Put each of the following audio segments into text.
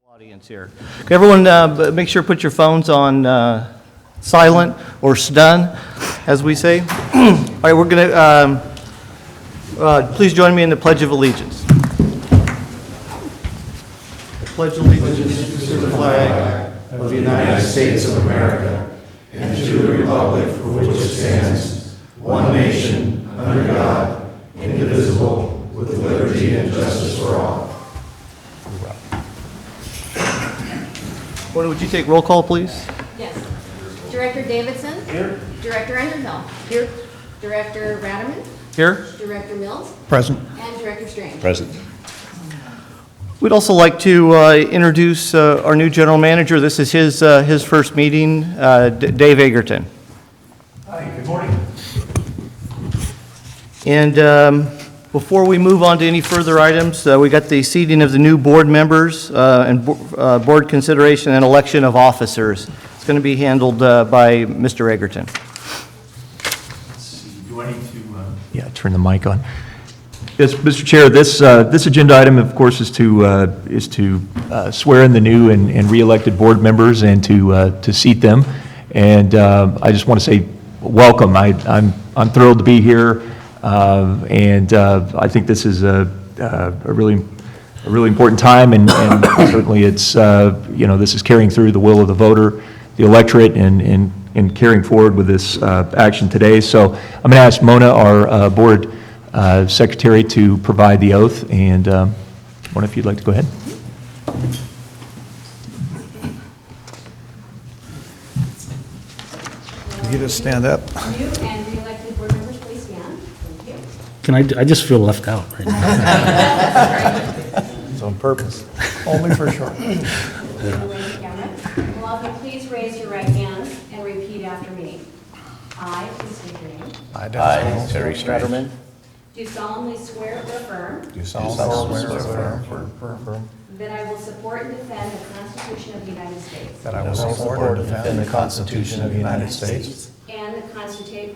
Audience here. Okay, everyone, make sure to put your phones on silent or stun, as we say. All right, we're going to, please join me in the Pledge of Allegiance. I pledge allegiance to the flag of the United States of America and to the republic for which it stands, one nation, under God, indivisible, with liberty and justice for all. Gordon, would you take roll call, please? Yes. Director Davidson? Here. Director Underhill? Here. Director Ratterman? Here. Director Mills? Present. And Director Strange? Present. We'd also like to introduce our new general manager. This is his first meeting, Dave Egerton. Hi, good morning. And before we move on to any further items, we got the seating of the new board members and board consideration and election of officers. It's going to be handled by Mr. Egerton. Let's see, do I need to turn the mic on? Yes, Mr. Chair, this agenda item, of course, is to swear in the new and re-elected board members and to seat them. And I just want to say welcome. I'm thrilled to be here. And I think this is a really important time, and certainly it's this is carrying through the will of the voter, the electorate, and carrying forward with this action today. So I'm going to ask Mona, our board secretary, to provide the oath, and Mona, if you'd like to go ahead. Can you just stand up? New and re-elected board members, please stand. Thank you. Can I just feel left out right now. It's on purpose. Only for sure. Away the camera. Will you please raise your right hand and repeat after me? I, please state your name, I, Terry Stratterman, do solemnly swear or affirm do solemnly swear or affirm that I will support and defend the Constitution of the United States that I will support and defend the Constitution of the United States and the Constitution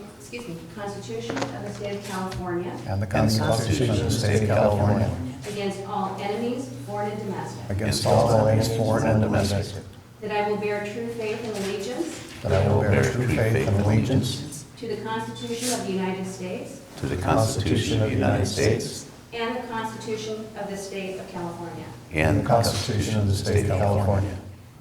of the State of California and the Constitution of the State of California against all enemies, foreign and domestic. against all enemies, foreign and domestic, That I will bear true faith and allegiance that I will bear true faith and allegiance to the Constitution of the United States to the Constitution of the United States and the Constitution of the State of California. and the Constitution of the State of California,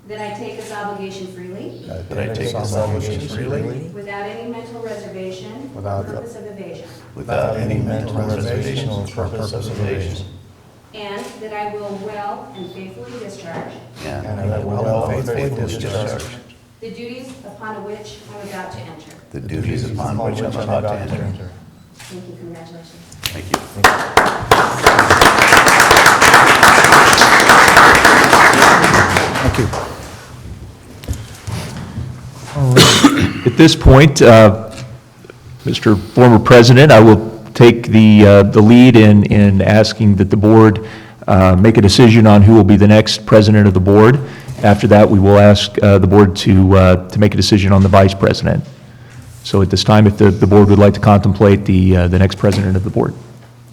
That I take this obligation freely, that I take this obligation freely without any mental reservation or Without- purpose of evasion. without any mental reservation or purpose of evasion, And that I will well and faithfully discharge and that I will well faithfully discharge the duties upon which I'm about to enter. the duties upon which I'm about to enter. Thank you, congratulations. Thank you. Thank you. At this point, Mr. Former President, I will take the lead in asking that the board make a decision on who will be the next president of the board. After that, we will ask the board to make a decision on the vice president. So at this time, if the board would like to contemplate the next president of the board.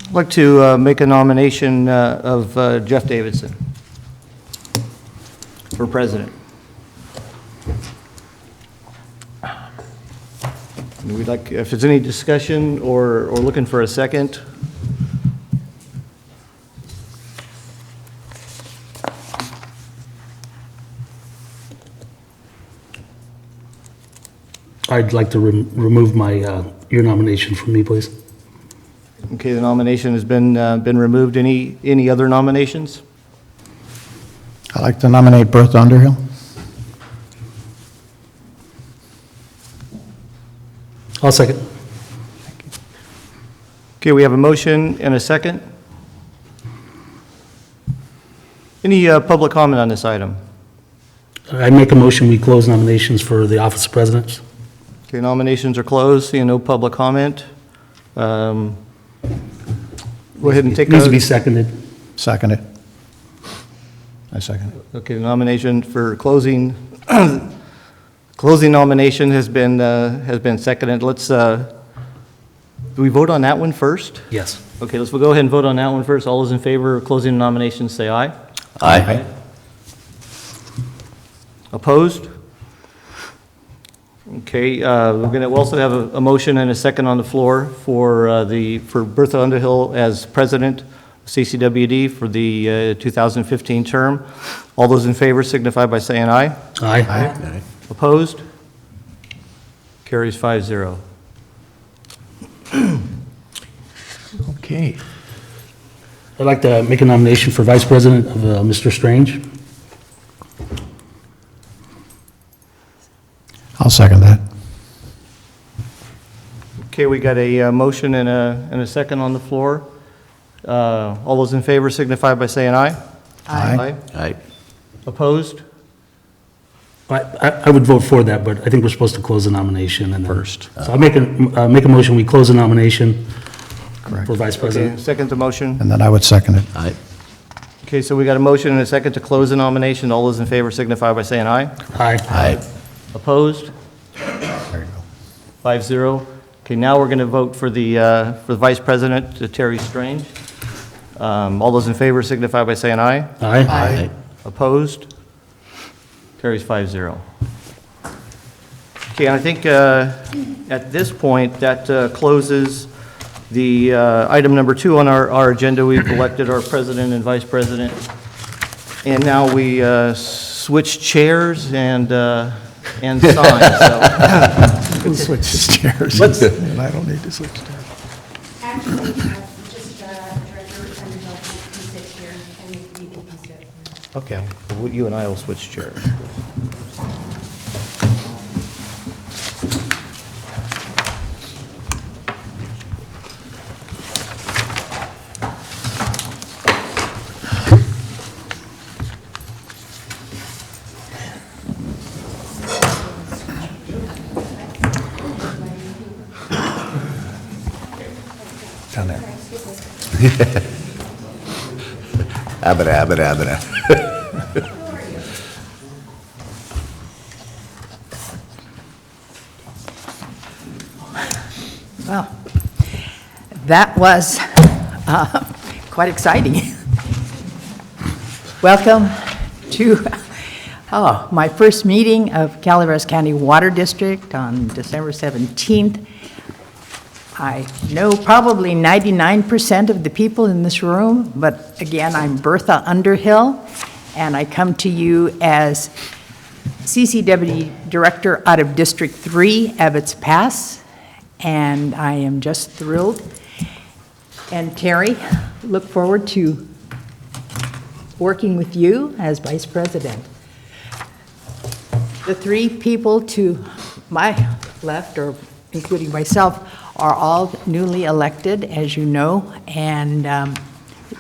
I'd like to make a nomination of Jeff Davidson for president. And we'd like, if there's any discussion or looking for a second. I'd like to remove my, your nomination from me, please. Okay, the nomination has been removed. Any other nominations? I'd like to nominate Bertha Underhill. I'll second. Okay, we have a motion and a second. Any public comment on this item? I make a motion, we close nominations for the office of presidents. Okay, nominations are closed, seeing no public comment. Go ahead and take Needs to be a, seconded. Second it. I second it. okay, the nomination for closing, closing nomination has been seconded. Let's, do we vote on that one first? Yes. Okay, we'll go ahead and vote on that one first. All those in favor of closing the nominations, say aye. Aye. Opposed? Okay, we'll also have a motion and a second on the floor for Bertha Underhill as president of CCWD for the 2015 term. All those in favor signify by saying aye. Aye. Opposed? Carries 5-0. Okay. I'd like to make a nomination for vice president of Mr. Strange. I'll second that. Okay, we got a motion and a second on the floor. All those in favor signify by saying aye. Aye. Aye. Opposed? I would vote for that, but I think we're supposed to close the nomination and then. First. So I'll make a motion, we close the nomination Correct. for vice Okay, president. second the motion. And then I would second it. Aye. Okay, so we got a motion and a second to close the nomination. All those in favor signify by saying aye. Aye. Aye. Opposed? There you go. 5-0. Okay, now we're going to vote for the vice president, Terry Strange. All those in favor signify by saying aye. Aye. Opposed? Carries 5-0. Okay, and I think at this point, that closes the item number 2 on our agenda. We've elected our president and vice president. And now we switch chairs and sign, so. We'll switch chairs. Let's- And I don't need to switch chairs. Actually, just Director Underhill can sit here and you can sit. Okay, well, you and I will switch chairs. Down there. Abba. Well, that was quite exciting. Welcome to my first meeting of Calaveras County Water District on December 17th. I know probably 99% of the people in this room, but again, I'm Bertha Underhill, and I come to you as CCWD Director out of District 3, Ebbets Pass, and I am just thrilled. And Terry, look forward to working with you as Vice President. The 3 people to my left, or including myself, are all newly elected, as you know, and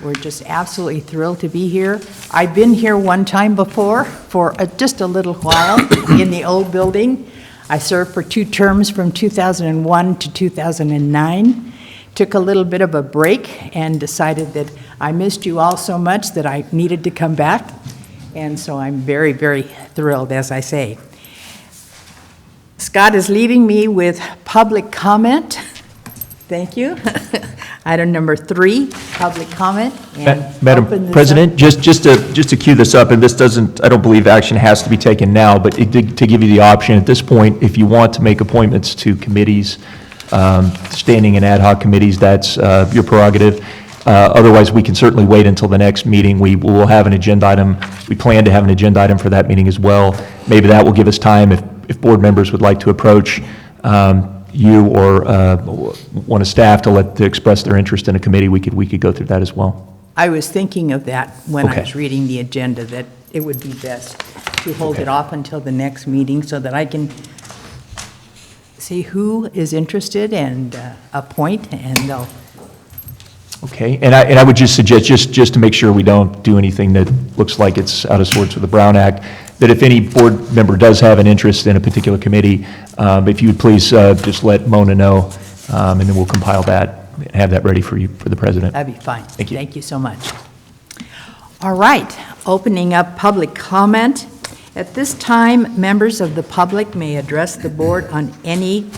we're just absolutely thrilled to be here. I've been here one time before for just a little while in the old building. I served for 2 terms from 2001 to 2009. Took a little bit of a break and decided that I missed you all so much that I needed to come back. And so I'm very, very thrilled, as I say. Scott is leaving me with public comment. Thank you. Item number 3, public comment. And open Madam this President, up. just to cue this up, and this doesn't, I don't believe action has to be taken now, but to give you the option at this point, if you want to make appointments to committees, standing and ad hoc committees, that's your prerogative. Otherwise, we can certainly wait until the next meeting. We will have an agenda item. We plan to have an agenda item for that meeting as well. Maybe that will give us time if board members would like to approach you or one of staff to express their interest in a committee, we could go through that as well. I was thinking of that when I Okay. was reading the agenda, that it would be best to hold it off until the next meeting so that I can see who is interested and appoint, and they'll. Okay, and I would just suggest, just to make sure we don't do anything that looks like it's out of sorts with the Brown Act, that if any board member does have an interest in a particular committee, if you would please just let Mona know, and then we'll compile that and have that ready for you, for the president. That'd be fine. Thank you. Thank you so much. All right, opening up public comment. At this time, members of the public may address the board on any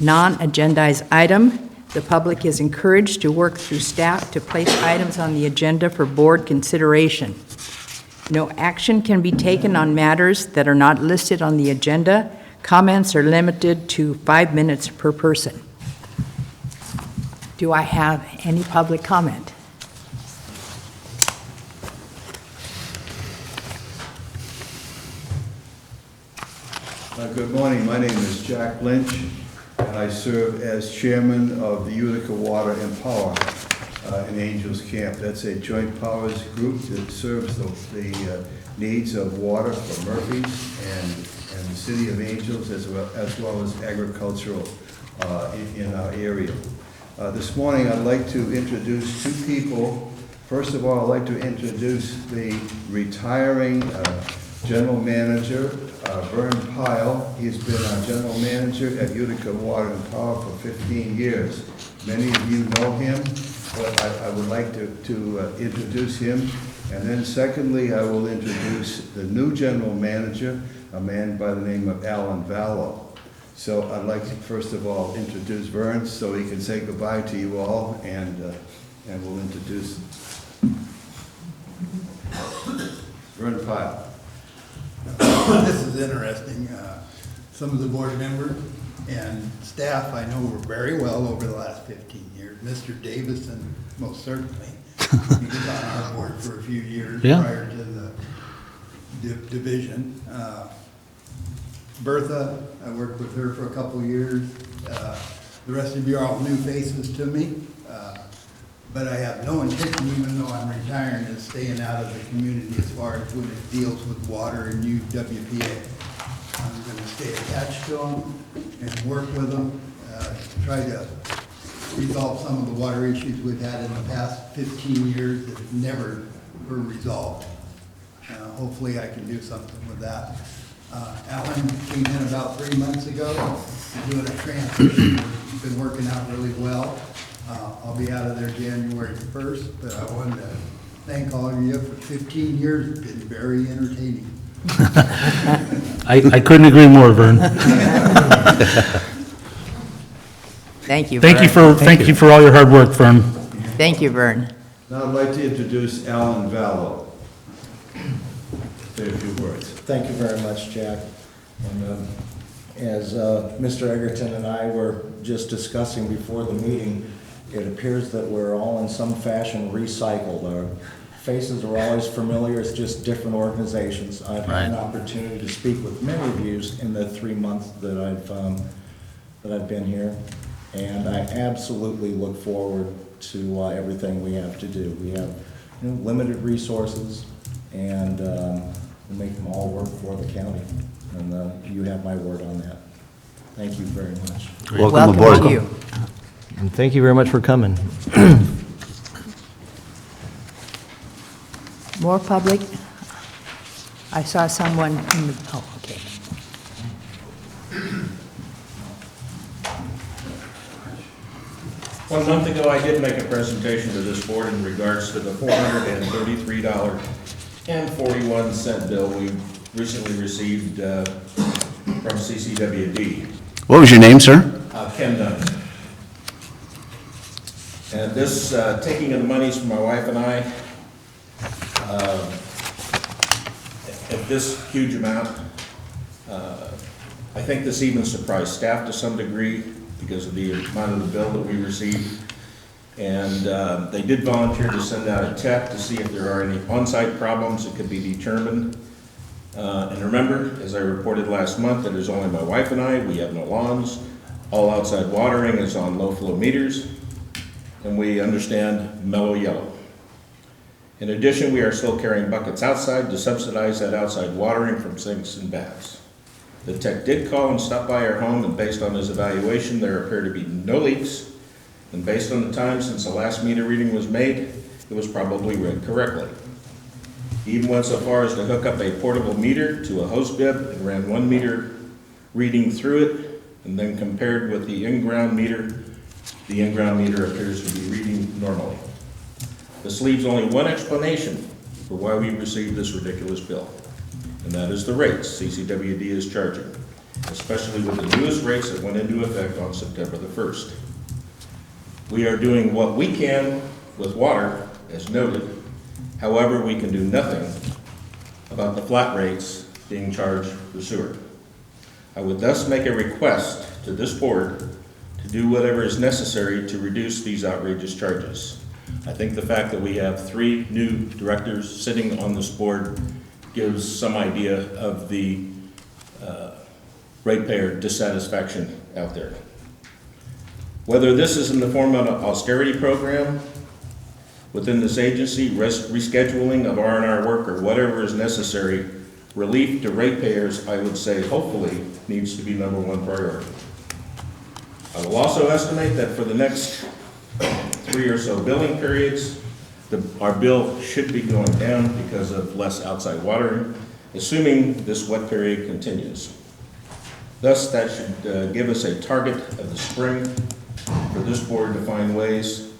non-agendized item. The public is encouraged to work through staff to place items on the agenda for board consideration. No action can be taken on matters that are not listed on the agenda. Comments are limited to 5 minutes per person. Do I have any public comment? Good morning. My name is Jack Lynch, and I serve as chairman of the Utica Water and Power in Angels Camp. That's a joint powers group that serves the needs of water for Murphy's and the city of Angels, as well as agricultural in our area. This morning, I'd like to introduce two people. First of all, I'd like to introduce the retiring general manager, Vern Pyle. He's been our general manager at Utica Water and Power for 15 years. Many of you know him, but I would like to introduce him. And then secondly, I will introduce the new general manager, a man by the name of Alan Vallow. So I'd like to first of all introduce Vern so he can say goodbye to you all, and we'll introduce Vern Pyle. This is interesting. Some of the board members and staff I know were very well over the last 15 years. Mr. Davison, most certainly. He was on our board for a few years prior to the division. Bertha, I worked with her for a couple of years. The rest of you are all new faces to me. But I have no intention, even though I'm retiring, of staying out of the community as far as when it deals with water and UWPA. I'm going to stay attached to them and work with them, try to resolve some of the water issues we've had in the past 15 years that have never were resolved. Hopefully I can do something with that. Alan came in about 3 months ago, doing a transition. He's been working out really well. I'll be out of there January 1st, but I wanted to thank all of you for 15 years. It's been very entertaining. I couldn't agree more, Vern. Thank you, Vern. Thank you for all your hard work, Vern. Thank you, Vern. Now I'd like to introduce Alan Vallow. Say a few words. Thank you very much, Jack. And as Mr. Egerton and I were just discussing before the meeting, it appears that we're all in some fashion recycled. Our faces are always familiar, it's just different organizations. I've had an opportunity to speak with many of you in the 3 months that I've been here, and I absolutely look forward to everything we have to do. We have limited resources, and we make them all work for the county, and you have my word on that. Thank you very much. Welcome to you. And thank you very much for coming. More public? I saw someone in the, oh, okay. 1 month ago, I did make a presentation to this board in regards to the $433.41 bill we recently received from CCWD. What was your name, sir? Ken Dunn. And this taking of the monies from my wife and I, at this huge amount, I think this even surprised staff to some degree because of the amount of the bill that we received. And they did volunteer to send out a tech to see if there are any on-site problems that could be determined. And remember, as I reported last month, that it is only my wife and I. We have no lawns. All outside watering is on low flow meters. And we understand mellow yellow. In addition, we are still carrying buckets outside to subsidize that outside watering from sinks and baths. The tech did call and stop by our home, and based on his evaluation, there appear to be no leaks. And based on the time since the last meter reading was made, it was probably read correctly. He even went so far as to hook up a portable meter to a hose bib and ran 1 meter reading through it, and then compared with the in-ground meter. The in-ground meter appears to be reading normally. This leaves only one explanation for why we received this ridiculous bill, and that is the rates CCWD is charging, especially with the newest rates that went into effect on September the 1st. We are doing what we can with water, as noted. However, we can do nothing about the flat rates being charged for sewer. I would thus make a request to this board to do whatever is necessary to reduce these outrageous charges. I think the fact that we have 3 new directors sitting on this board gives some idea of the ratepayer dissatisfaction out there. Whether this is in the form of an austerity program within this agency, rescheduling of R&R work, or whatever is necessary, relief to ratepayers, I would say, hopefully, needs to be #1 priority. I will also estimate that for the next 3 or so billing periods, our bill should be going down because of less outside watering, assuming this wet period continues. Thus, that should give us a target of the spring for this board to find ways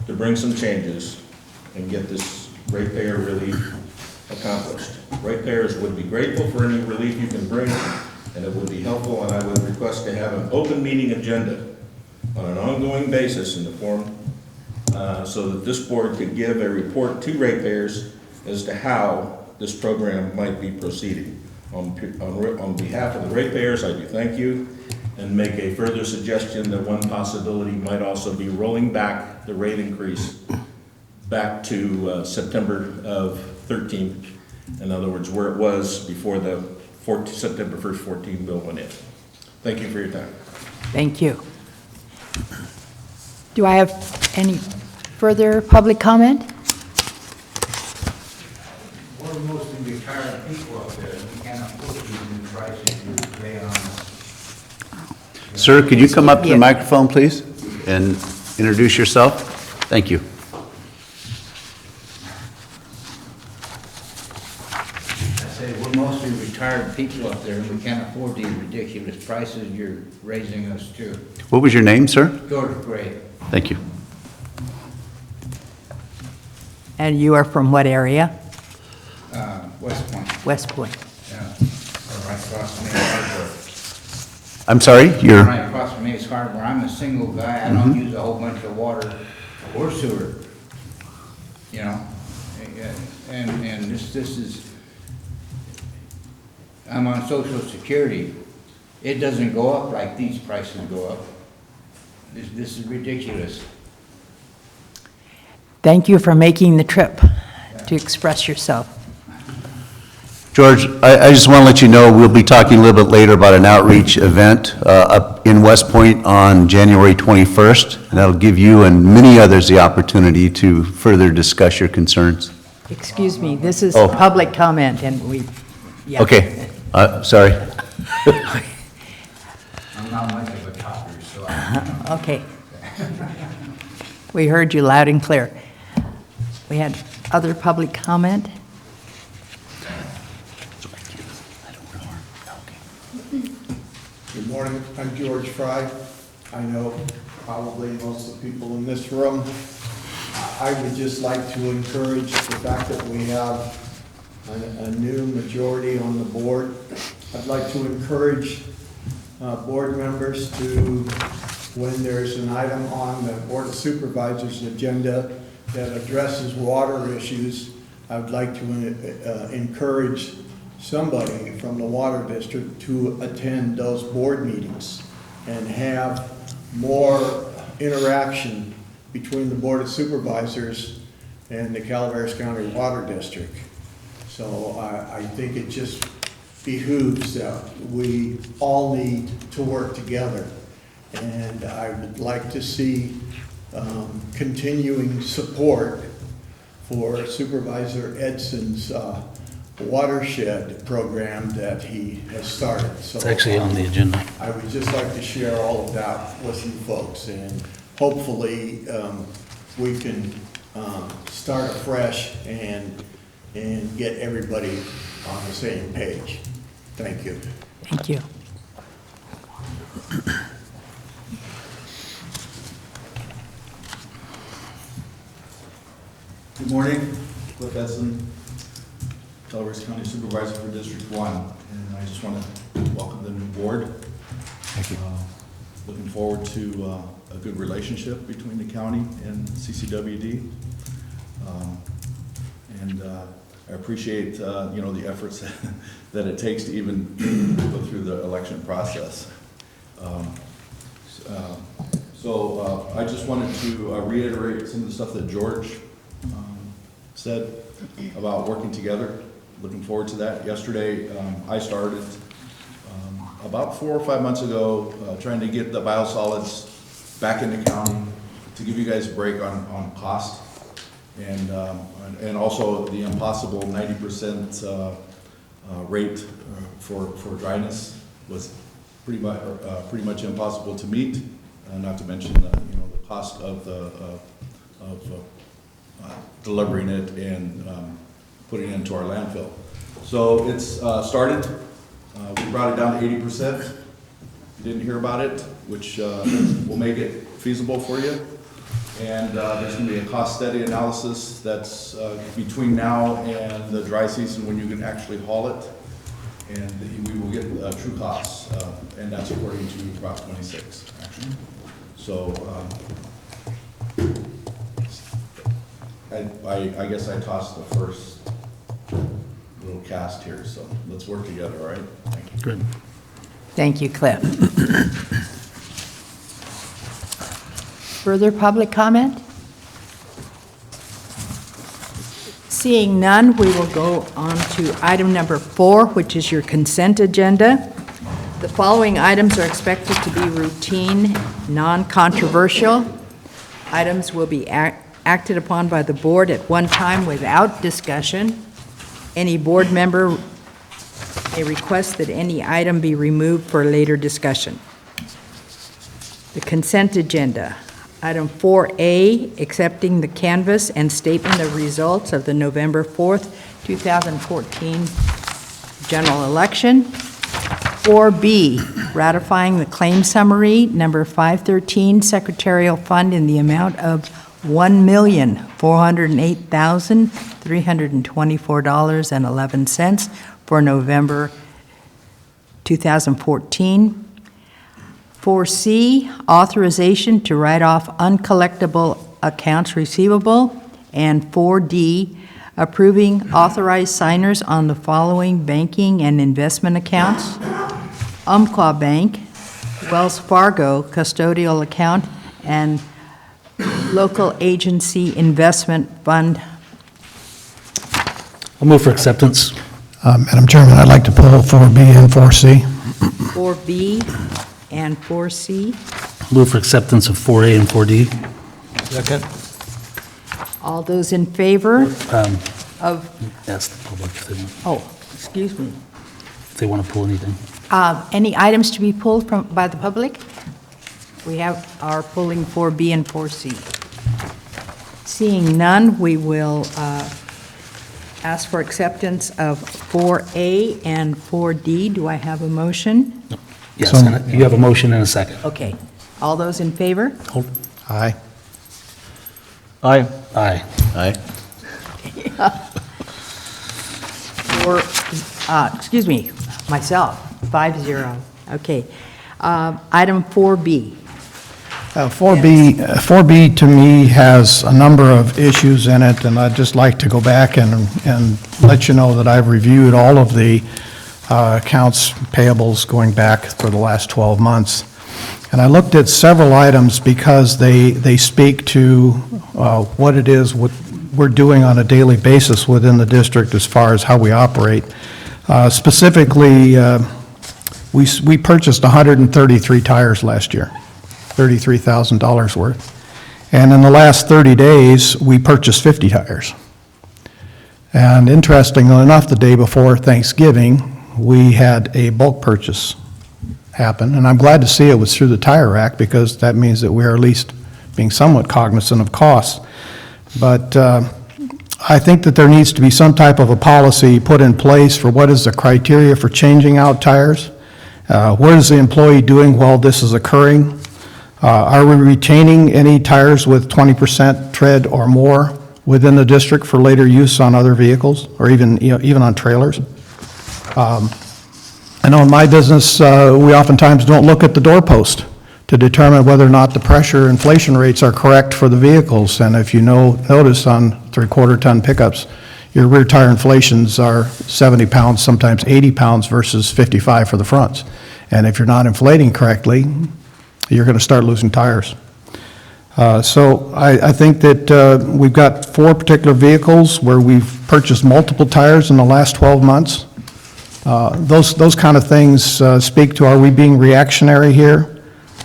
to bring some changes and get this ratepayer relief accomplished. Ratepayers would be grateful for any relief you can bring, and it would be helpful, and I would request to have an open meeting agenda on an ongoing basis in the form so that this board could give a report to ratepayers as to how this program might be proceeding. On behalf of the ratepayers, I do thank you and make a further suggestion that one possibility might also be rolling back the rate increase back to September of 13. In other words, where it was before the September 1st, 14 bill went in. Thank you for your time. Thank you. Do I have any further public comment? We're mostly retired people out there. We can't afford these new prices you pay on. Sir, could you come up to Yeah. the microphone, please, and introduce yourself? Thank you. I say, we're mostly retired people out there, and we can't afford these ridiculous prices you're raising us to. What was your name, sir? George Gray, Thank you. And you are from what area? West Point, West Point. yeah, right across from Mays Harbor. I'm sorry, you're, Right across from Mays Harbor. I'm a single guy. I don't use a whole bunch of water or sewer, you know? And this is, I'm on Social Security. It doesn't go up like these prices go up. This is ridiculous. Thank you for making the trip to express yourself. George, I just want to let you know, we'll be talking a little bit later about an outreach event up in West Point on January 21st, and that'll give you and many others the opportunity to further discuss your concerns. Excuse me, this is Oh. public comment, and we, yeah. Okay, sorry. I'm not much of a talker, so I... Okay. We heard you loud and clear. We had other public comment? Good morning, I'm George Fry. I know probably most of the people in this room. I would just like to encourage the fact that we have a new majority on the board. I'd like to encourage board members to, when there's an item on the Board of Supervisors agenda that addresses water issues, I would like to encourage somebody from the water district to attend those board meetings and have more interaction between the Board of Supervisors and the Calaveras County Water District. So I think it just behooves that we all need to work together. And I would like to see continuing support for Supervisor Edson's watershed program that he has started. So It's actually on the agenda. I would just like to share all of that with you folks, and hopefully we can start afresh and get everybody on the same page. Thank you. Thank you. Good morning, Cliff Edson, Calaveras County Supervisor for District 1, and I just want to welcome the new board. Thank you. Looking forward to a good relationship between the county and CCWD. And I appreciate, the efforts that it takes to even go through the election process. So I just wanted to reiterate some of the stuff that George said about working together. Looking forward to that. Yesterday, I started about 4 or 5 months ago trying to get the biosolids back in the county to give you guys a break on cost, and also the impossible 90% rate for dryness was pretty much impossible to meet. Not to mention the cost of delivering it and putting it into our landfill. So it's started. We brought it down to 80%. You didn't hear about it, which will make it feasible for you. And there's going to be a cost study analysis that's between now and the dry season when you can actually haul it. And we will get true costs, and that's according to Prop 26, actually. So I guess I tossed the first little cast here, so let's work together, all right? Thank you. Good. Thank you, Cliff. Further public comment? Seeing none, we will go on to item number 4, which is your consent agenda. The following items are expected to be routine, non-controversial. Items will be acted upon by the board at one time without discussion. Any board member may request that any item be removed for later discussion. The consent agenda. Item 4A, accepting the canvass and statement of results of the November 4th, 2014 general election. 4B, ratifying the claim summary, number 513, secretarial fund in the amount of $1,408,324.11 for November 2014. 4C, authorization to write off uncollectible accounts receivable. And 4D, approving authorized signers on the following banking and investment accounts: Umpqua Bank, Wells Fargo custodial account, and local agency investment fund. I'll move for acceptance. Madam Chairman, I'd like to pull 4B and 4C. 4B and 4C. Move for acceptance of 4A and 4D. Second. All those in favor of, Ask the public if they want, excuse me. if they want to pull anything. Any items to be pulled by the public? We are pulling 4B and 4C. Seeing none, we will ask for acceptance of 4A and 4D. Do I have a motion? Yes, So- and you have a motion and a second. Okay. All those in favor? Aye. Aye. Aye. Aye. Excuse me, myself, 5-0. Okay. Item 4B. 4B to me has a number of issues in it, and I'd just like to go back and let you know that I've reviewed all of the accounts payables going back for the last 12 months. And I looked at several items because they speak to what it is we're doing on a daily basis within the district as far as how we operate. Specifically, we purchased 133 tires last year, $33,000 worth. And in the last 30 days, we purchased 50 tires. And interestingly enough, the day before Thanksgiving, we had a bulk purchase happen. And I'm glad to see it was through the tire rack, because that means that we are at least being somewhat cognizant of costs. But I think that there needs to be some type of a policy put in place for what is the criteria for changing out tires. What is the employee doing while this is occurring? Are we retaining any tires with 20% tread or more within the district for later use on other vehicles, or even on trailers? I know in my business, we oftentimes don't look at the doorpost to determine whether or not the pressure inflation rates are correct for the vehicles. And if you notice on 3/4 ton pickups, your rear tire inflations are 70 pounds, sometimes 80 pounds versus 55 for the fronts. And if you're not inflating correctly, you're going to start losing tires. So I think that we've got 4 particular vehicles where we've purchased multiple tires in the last 12 months. Those kind of things speak to, are we being reactionary here?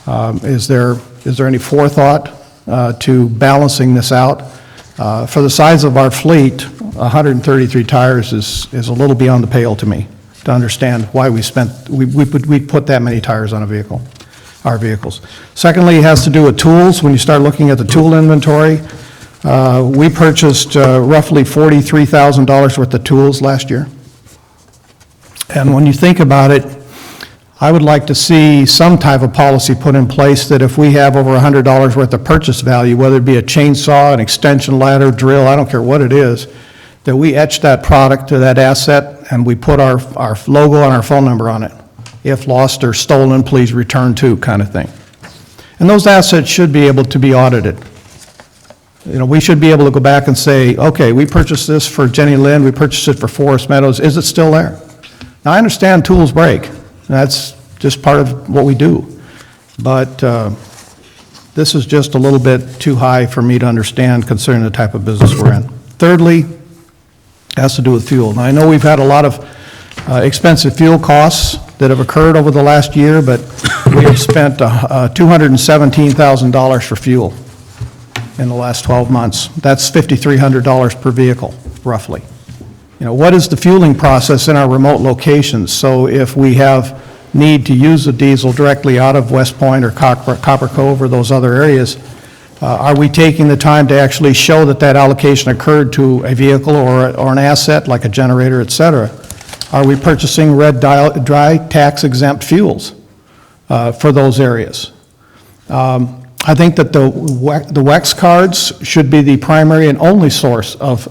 Is there any forethought to balancing this out? For the size of our fleet, 133 tires is a little beyond the pale to me, to understand why we put that many tires on a vehicle, our vehicles. Secondly, it has to do with tools. When you start looking at the tool inventory, we purchased roughly $43,000 worth of tools last year. And when you think about it, I would like to see some type of policy put in place that if we have over $100 worth of purchase value, whether it be a chainsaw, an extension ladder, drill, I don't care what it is, that we etch that product to that asset and we put our logo and our phone number on it. If lost or stolen, please return to, kind of thing. And those assets should be able to be audited. You know, we should be able to go back and say, okay, we purchased this for Jenny Lind, we purchased it for Forest Meadows, is it still there? Now, I understand tools break. That's just part of what we do. But this is just a little bit too high for me to understand considering the type of business we're in. Thirdly, has to do with fuel. Now, I know we've had a lot of expensive fuel costs that have occurred over the last year, but we have spent $217,000 for fuel in the last 12 months. That's $5,300 per vehicle, roughly. You know, what is the fueling process in our remote locations? So if we have need to use the diesel directly out of West Point or Copper Cove or those other areas, are we taking the time to actually show that that allocation occurred to a vehicle or an asset like a generator, et cetera? Are we purchasing dry tax exempt fuels for those areas? I think that the WEX cards should be the primary and only source of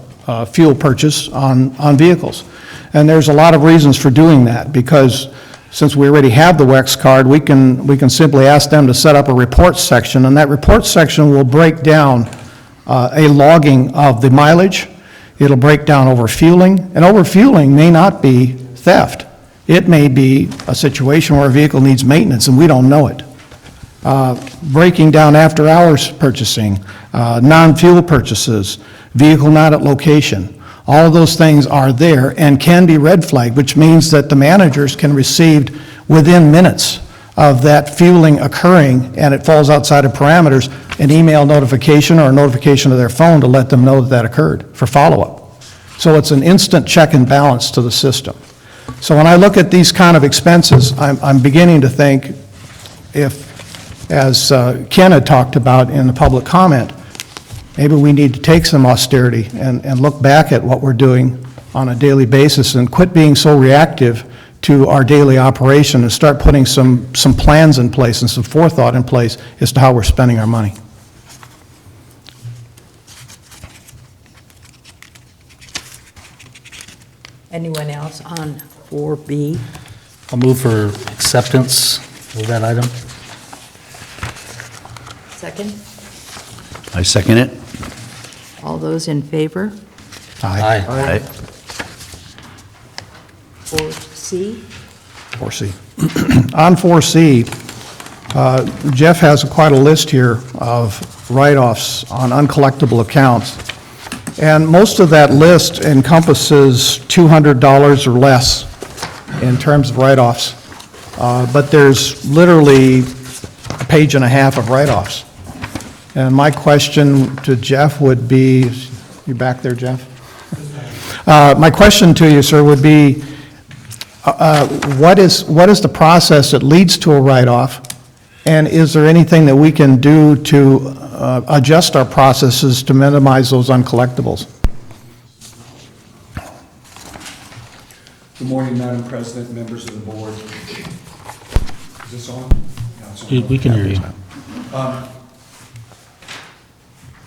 fuel purchase on vehicles. And there's a lot of reasons for doing that, because since we already have the WEX card, we can simply ask them to set up a reports section, and that reports section will break down a logging of the mileage. It'll break down overfueling, and overfueling may not be theft. It may be a situation where a vehicle needs maintenance and we don't know it. Breaking down after-hours purchasing, non-fuel purchases, vehicle not at location. All of those things are there and can be red flagged, which means that the managers can receive within minutes of that fueling occurring, and it falls outside of parameters, an email notification or a notification to their phone to let them know that that occurred for follow-up. So it's an instant check and balance to the system. So when I look at these kind of expenses, I'm beginning to think if, as Ken had talked about in the public comment, maybe we need to take some austerity and look back at what we're doing on a daily basis and quit being so reactive to our daily operation and start putting some plans in place and some forethought in place as to how we're spending our money. Anyone else on 4B? I'll move for acceptance of that item. Second? I second it. All those in favor? Aye. Aye. 4C? 4C. On 4C, Jeff has quite a list here of write-offs on uncollectible accounts. And most of that list encompasses $200 or less in terms of write-offs. But there's literally a page and a half of write-offs. And my question to Jeff would be, you back there, Jeff? My question to you, sir, would be, what is the process that leads to a write-off? And is there anything that we can do to adjust our processes to minimize those uncollectibles? Good morning, Madam President, members of the board. Is this on? No, it's on. We can hear you.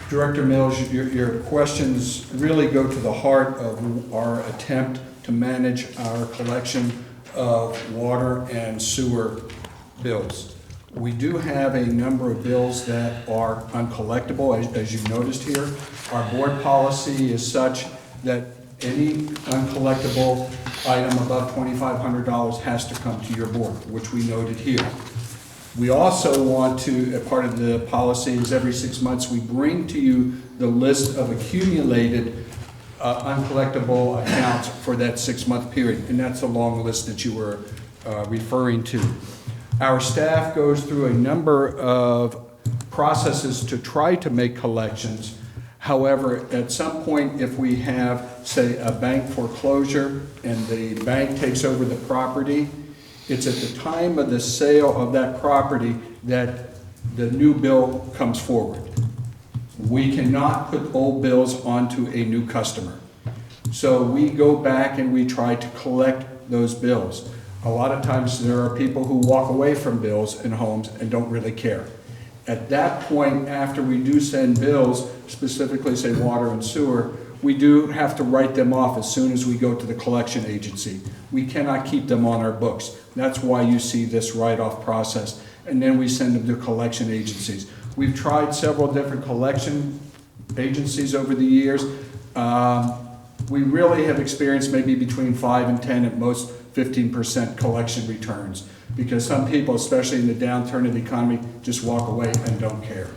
Director Mills, your questions really go to the heart of our attempt to manage our collection of water and sewer bills. We do have a number of bills that are uncollectible, as you noticed here. Our board policy is such that Any uncollectible item above $2,500 has to come to your board, which we noted here. We also want to, part of the policy is every 6 months, we bring to you the list of accumulated uncollectible accounts for that 6-month period, and that's a long list that you were referring to. Our staff goes through a number of processes to try to make collections. However, at some point, if we have, say, a bank foreclosure and the bank takes over the property, it's at the time of the sale of that property that the new bill comes forward. We cannot put old bills onto a new customer. So we go back and we try to collect those bills. A lot of times there are people who walk away from bills in homes and don't really care. At that point, after we do send bills, specifically say water and sewer, we do have to write them off as soon as we go to the collection agency. We cannot keep them on our books. That's why you see this write-off process. And then we send them to collection agencies. We've tried several different collection agencies over the years. We really have experienced maybe between 5 and 10, at most 15% collection returns, because some people, especially in the downturn of the economy, just walk away and don't care.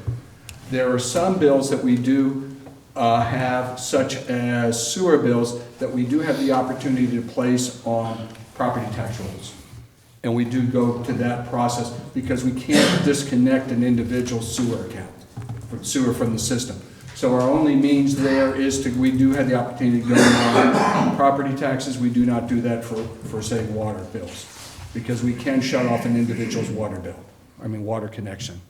There are some bills that we do have, such as sewer bills, that we do have the opportunity to place on property tax rolls. And we do go to that process because we can't disconnect an individual sewer account, sewer from the system. So our only means there is to, we do have the opportunity to go on property taxes. We do not do that for say, water bills, because we can shut off an individual's water bill, water connection.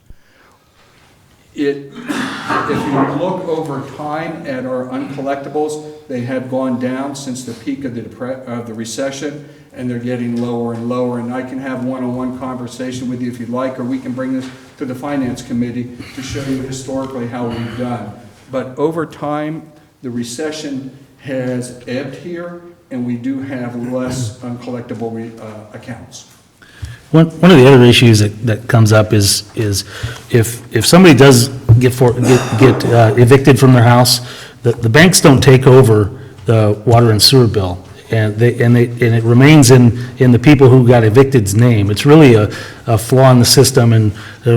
If you look over time at our uncollectibles, they have gone down since the peak of the recession, and they're getting lower and lower. And I can have one-on-one conversation with you if you'd like, or we can bring this to the Finance Committee to show you historically how we've done. But over time, the recession has ebbed here, and we do have less uncollectible accounts. One of the other issues that comes up is if somebody does get evicted from their house, the banks don't take over the water and sewer bill, and it remains in the people who got evicted's name. It's really a flaw in the system, and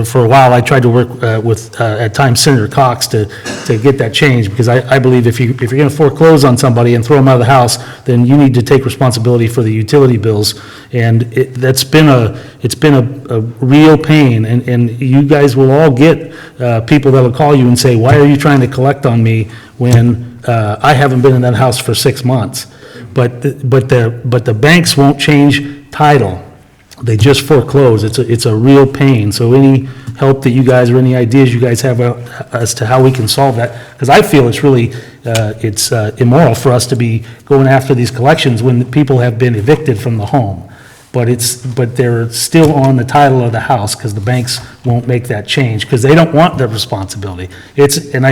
for a while I tried to work with at times Senator Cox to get that changed, because I believe if you're going to foreclose on somebody and throw them out of the house, then you need to take responsibility for the utility bills, and it's been a real pain, and you guys will all get people that will call you and say, why are you trying to collect on me when I haven't been in that house for 6 months? But the banks won't change title. They just foreclose. It's a real pain. So any help that you guys, or any ideas you guys have as to how we can solve that, because I feel it's really it's immoral for us to be going after these collections when the people have been evicted from the home. But they're still on the title of the house, because the banks won't make that change, because they don't want their responsibility. And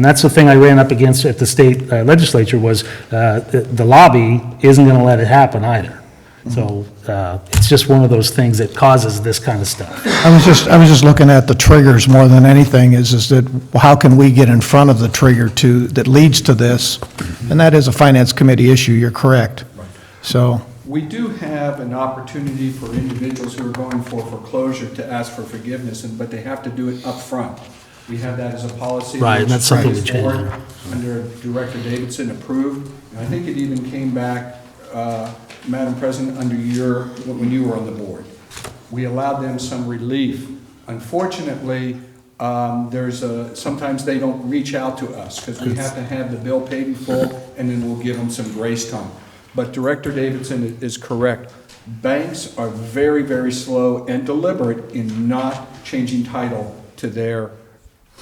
that's the thing I ran up against at the state legislature was the lobby isn't going to let it happen either. So it's just one of those things that causes this kind of stuff. I was just looking at the triggers more than anything, is that how can we get in front of the trigger that leads to this? And that is a Finance Committee issue, you're correct. So We do have an opportunity for individuals who are going for foreclosure to ask for forgiveness, but they have to do it up front. We have that as a policy. Right, and that's something we changed. Under Director Davidson approved, and I think it even came back, Madam President, under when you were on the board. We allowed them some relief. Unfortunately, sometimes they don't reach out to us, because we have to have the bill paid in full, and then we'll give them some grace time. But Director Davidson is correct. Banks are very, very slow and deliberate in not changing title to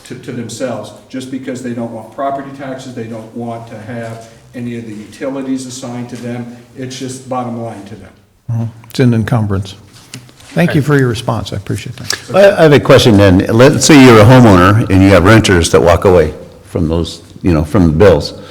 themselves, just because they don't want property taxes, they don't want to have any of the utilities assigned to them. It's just bottom line to them. it's an encumbrance. Thank you for your response, I appreciate that. I have a question then. Let's say you're a homeowner and you have renters that walk away from those, from the bills.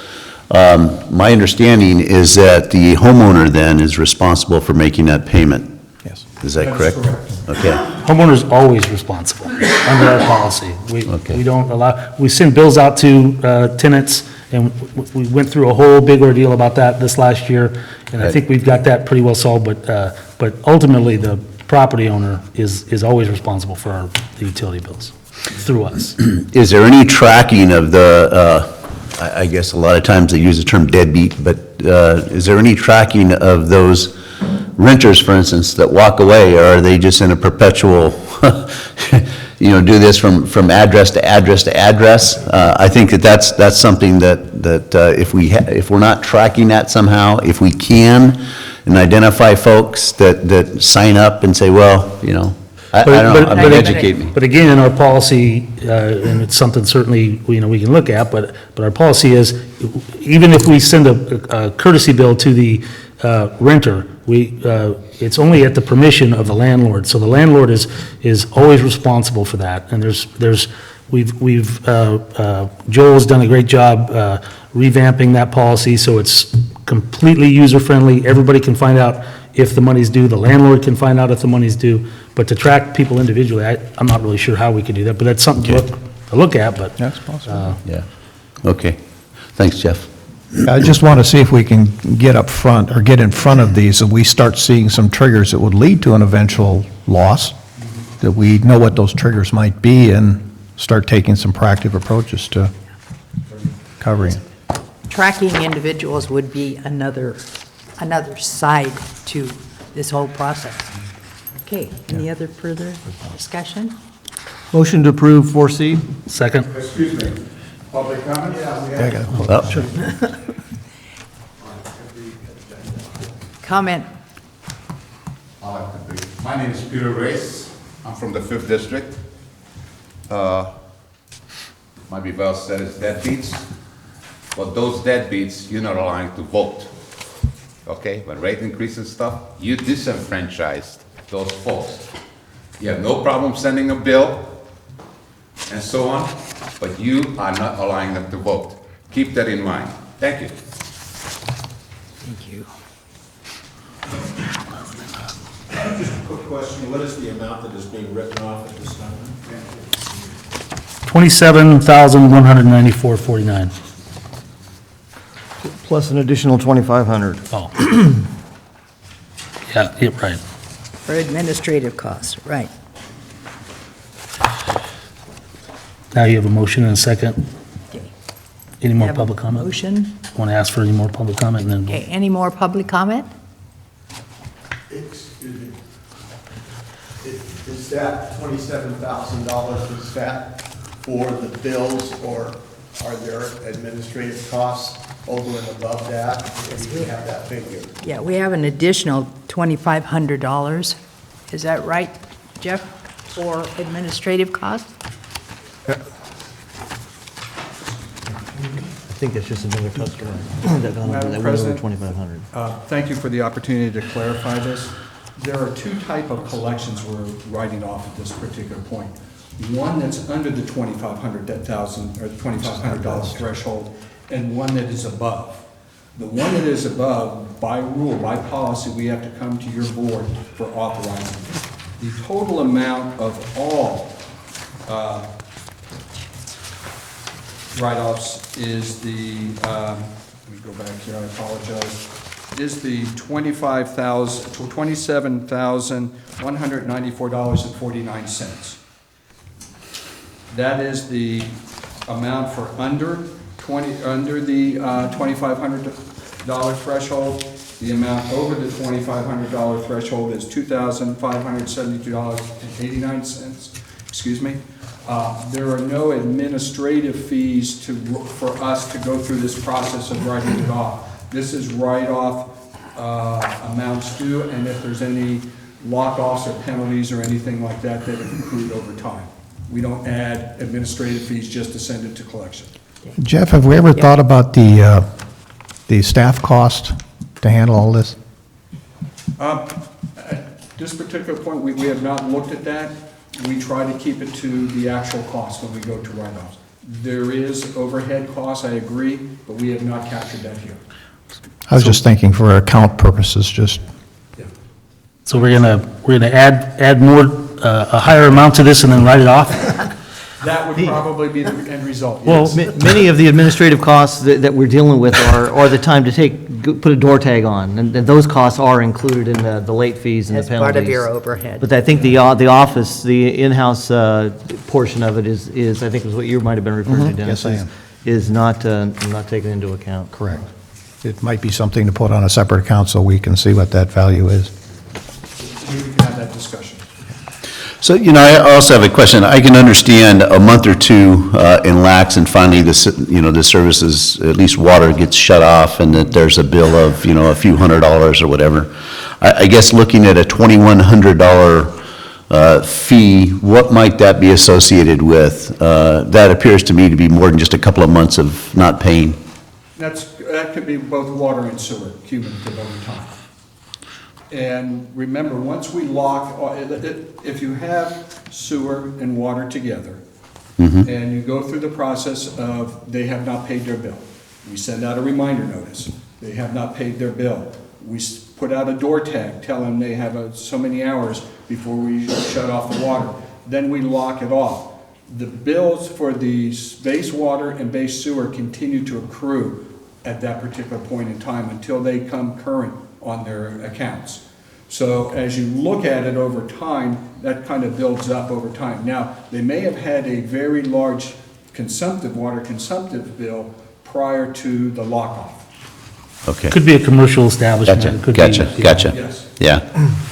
My understanding is that the homeowner then is responsible for making that payment. Yes. Is that That is correct? correct. Okay. Homeowner's always responsible under our policy. Okay. We don't allow, we send bills out to tenants, and we went through a whole big ordeal about that this last year, and I think we've got that pretty well solved, but ultimately, the property owner is always responsible for the utility bills through us. Is there any tracking of the, I guess a lot of times they use the term deadbeat, but is there any tracking of those renters, for instance, that walk away, or are they just in a perpetual, do this from address to address to address? I think that's something that if we're not tracking that somehow, if we can, and identify folks that sign up and say, well, I don't know, educate me. But again, our policy, and it's something certainly, we can look at, but our policy is, even if we send a courtesy bill to the renter, it's only at the permission of the landlord. So the landlord is always responsible for that. And Joel's done a great job revamping that policy, so it's completely user-friendly. Everybody can find out if the money's due. The landlord can find out if the money's due. But to track people individually, I'm not really sure how we could do that, but that's something to look at, but. That's possible. Yeah, okay. Thanks, Jeff. I just want to see if we can get up front, or get in front of these, and we start seeing some triggers that would lead to an eventual loss, that we know what those triggers might be, and start taking some proactive approaches to covering it. Tracking individuals would be another side to this whole process. Okay, any other further discussion? Motion to approve 4C. Second. Excuse me, public comment? Comment. My name is Peter Reyes. I'm from the 5th District. Might be well said it's deadbeats, but those deadbeats, you're not allowing to vote. Okay, when rate increase and stuff, you disenfranchised those folks. You have no problem sending a bill and so on, but you are not allowing them to vote. Keep that in mind. Thank you. Thank you. Just a quick question, what is the amount that is being written off at this time? $27,194.49. Plus an additional 2,500. Oh. Yeah, right. For administrative costs, right. Now you have a motion and a second. Okay. Any more Have a public comment? Motion. Want to ask for any more public comment, and then Okay, any more public comment? Excuse me. Is that $27,000, is that for the bills, or are there administrative costs over and above that? Or do you have that figure? Yeah, we have an additional $2,500. Is that right, Jeff, for administrative costs? I think that's just another customer that got over, Madam that went over President, 2,500. Thank you for the opportunity to clarify this. There are two type of collections we're writing off at this particular point. One that's under the $2,500 threshold, and one that is above. The one that is above, by rule, by policy, we have to come to your board for authorizing. The total amount of all write-offs is the, let me go back here, I apologize, is the $27,194.49. That is the amount for under the $2,500 threshold. The amount over the $2,500 threshold is $2,572.89, excuse me. There are no administrative fees for us to go through this process of writing it off. This is write-off amounts due, and if there's any lock-offs or penalties or anything like that that have accrued over time. We don't add administrative fees just to send it to collection. Jeff, have we ever thought about the staff cost to handle all this? At this particular point, we have not looked at that. We try to keep it to the actual cost when we go to write-offs. There is overhead costs, I agree, but we have not captured that here. I was just thinking for account purposes, just. So we're gonna add more, a higher amount to this and then write it off? That would probably be the end result, Well, yes. many of the administrative costs that we're dealing with are the time to put a door tag on, and those costs are included in the late fees and the As penalties. part of your overhead. But I think the office, the in-house portion of it is, I think is what you might have been referring to, Dennis. Yes, I am. Is not taken into account. Correct. It might be something to put on a separate account so we can see what that value is. We can have that discussion. So, I also have a question. I can understand a month or two in lax, and finally, the services, at least water, gets shut off, and that there's a bill of, a few $100s or whatever. I guess looking at a $2,100 fee, what might that be associated with? That appears to me to be more than just a couple of months of not paying. That could be both water and sewer, cumulative over time. And remember, once we lock, if you have sewer and water together, and you go through the process of they have not paid their bill, we send out a reminder notice, they have not paid their bill. We put out a door tag, tell them they have so many hours before we shut off the water. Then we lock it off. The bills for the base water and base sewer continue to accrue at that particular point in time until they come current on their accounts. So as you look at it over time, that kind of builds up over time. Now, they may have had a very large water consumptive bill prior to the lock-off. Okay. Could be a commercial establishment. It could be, Gotcha. Yes. Yeah.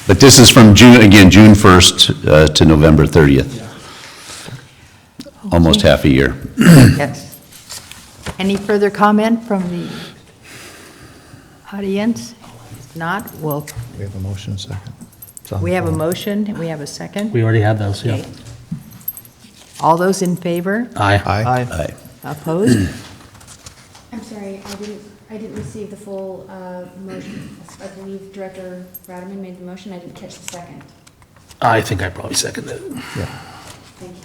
But this is from June 1st to November 30th. Almost half a year. Yes. Any further comment from the audience? If not, we'll, We have a motion second. we have a motion, we have a second. we already have those, yeah. Okay. All those in favor? Aye. Aye. Opposed? I'm sorry, I didn't receive the full motion. I believe Director Raderman made the motion. I didn't catch the second. I think I probably seconded it. Thank you.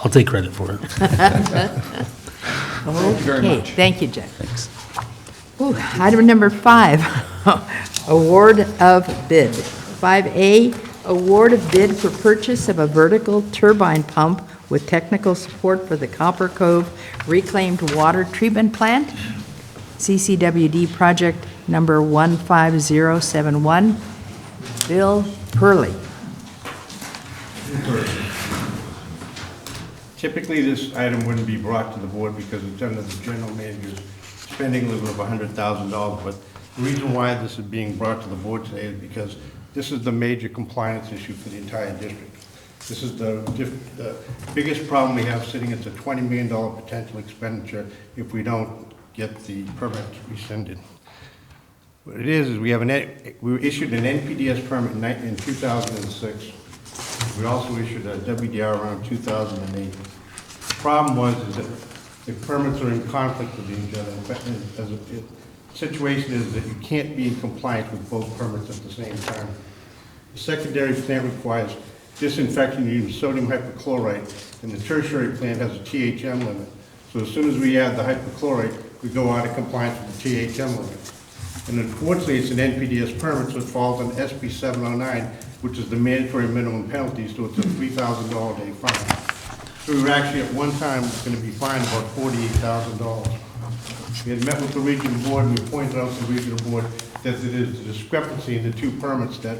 I'll take credit for it. Thank you very Okay, much. thank you, Jeff. Ooh, item number 5, award of bid. 5A, award of bid for purchase of a vertical turbine pump with technical support for the Copper Cove Reclaimed Water Treatment Plant, CCWD project number 15071. Bill Purley. Typically, this item wouldn't be brought to the board because it's under the general manager's spending limit of $100,000, but the reason why this is being brought to the board today is because this is the major compliance issue for the entire district. This is the biggest problem we have sitting. It's a $20 million potential expenditure if we don't get the permit rescinded. What it is we issued an NPDS permit in 2006. We also issued a WDR around 2008. The problem is that the permits are in conflict with each other. The situation is that you can't be in compliance with both permits at the same time. The secondary plant requires disinfection using sodium hypochlorite, and the tertiary plant has a THM limit. So as soon as we add the hypochlorite, we go out of compliance with the THM limit. And unfortunately, it's an NPDS permit, so it falls on SB 709, which is the mandatory minimum penalty, so it's a $3,000 a day fine. So we were actually at one time going to be fined about $48,000. We had met with the regional board, and we pointed out to the regional board that it is a discrepancy in the two permits that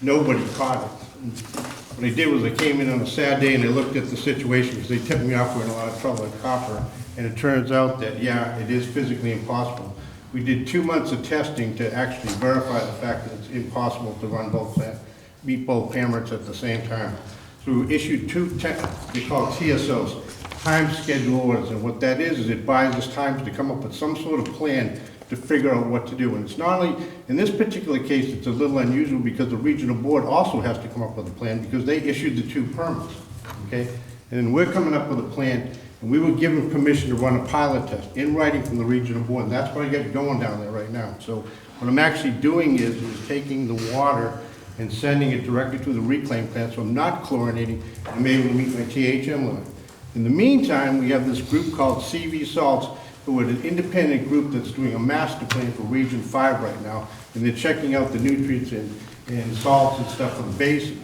nobody caught it. What they did was they came in on a Saturday and they looked at the situation, because they tipped me off we're in a lot of trouble at Copper, and it turns out that, yeah, it is physically impossible. We did 2 months of testing to actually verify the fact that it's impossible to run meet both permits at the same time. So we issued we call TSOs, time schedule orders, and what that is it buys us time to come up with some sort of plan to figure out what to do. And it's not only, in this particular case, it's a little unusual because the regional board also has to come up with a plan because they issued the 2 permits, okay? And then we're coming up with a plan, and we were given permission to run a pilot test in writing from the regional board, and that's what I got going down there right now. So what I'm actually doing is taking the water and sending it directly to the reclaim plant, so I'm not chlorinating, and I'm able to meet my THM limit. In the meantime, we have this group called CV Salts but with an independent group that's doing a master plan for Region 5 right now, and they're checking out the nutrients and salts and stuff for the basin.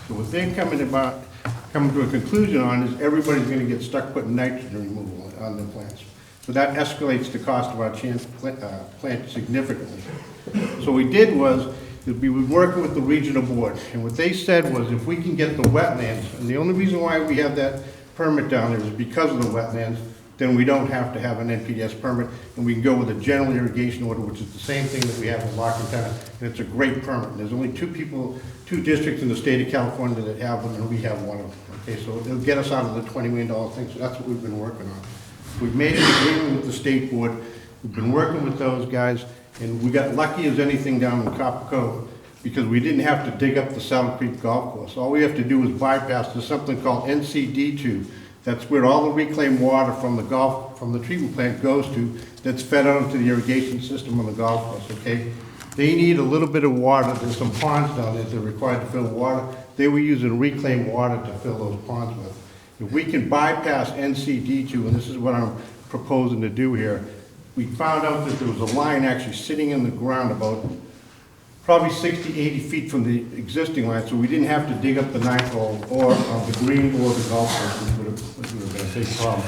So what they're coming to a conclusion on is everybody's gonna get stuck putting nitrogen removal on their plants. So that escalates the cost of our plant significantly. So what we did was, we were working with the regional board, and what they said was if we can get the wetlands, and the only reason why we have that permit down there is because of the wetlands, then we don't have to have an NPDES permit, and we can go with a general irrigation order, which is the same thing that we have in Lock and Tenant, and it's a great permit. And there's only two districts in the state of California that have them, and we have one of them. Okay, so it'll get us out of the $20 million thing, so that's what we've been working on. We've made an agreement with the state board, we've been working with those guys, and we got lucky as anything down in Copper Cove, because we didn't have to dig up the Saddle Creek Golf Course. All we have to do is bypass, there's something called NCD2. That's where all the reclaimed water from the treatment plant goes to, that's fed out into the irrigation system on the golf course, okay? They need a little bit of water, there's some ponds down there that are required to fill water. They were using reclaimed water to fill those ponds with. If we can bypass NCD2, and this is what I'm proposing to do here, we found out that there was a line actually sitting in the ground about probably 60, 80 feet from the existing line, so we didn't have to dig up the ninth hole or the green or the golf course, which would have been a big problem.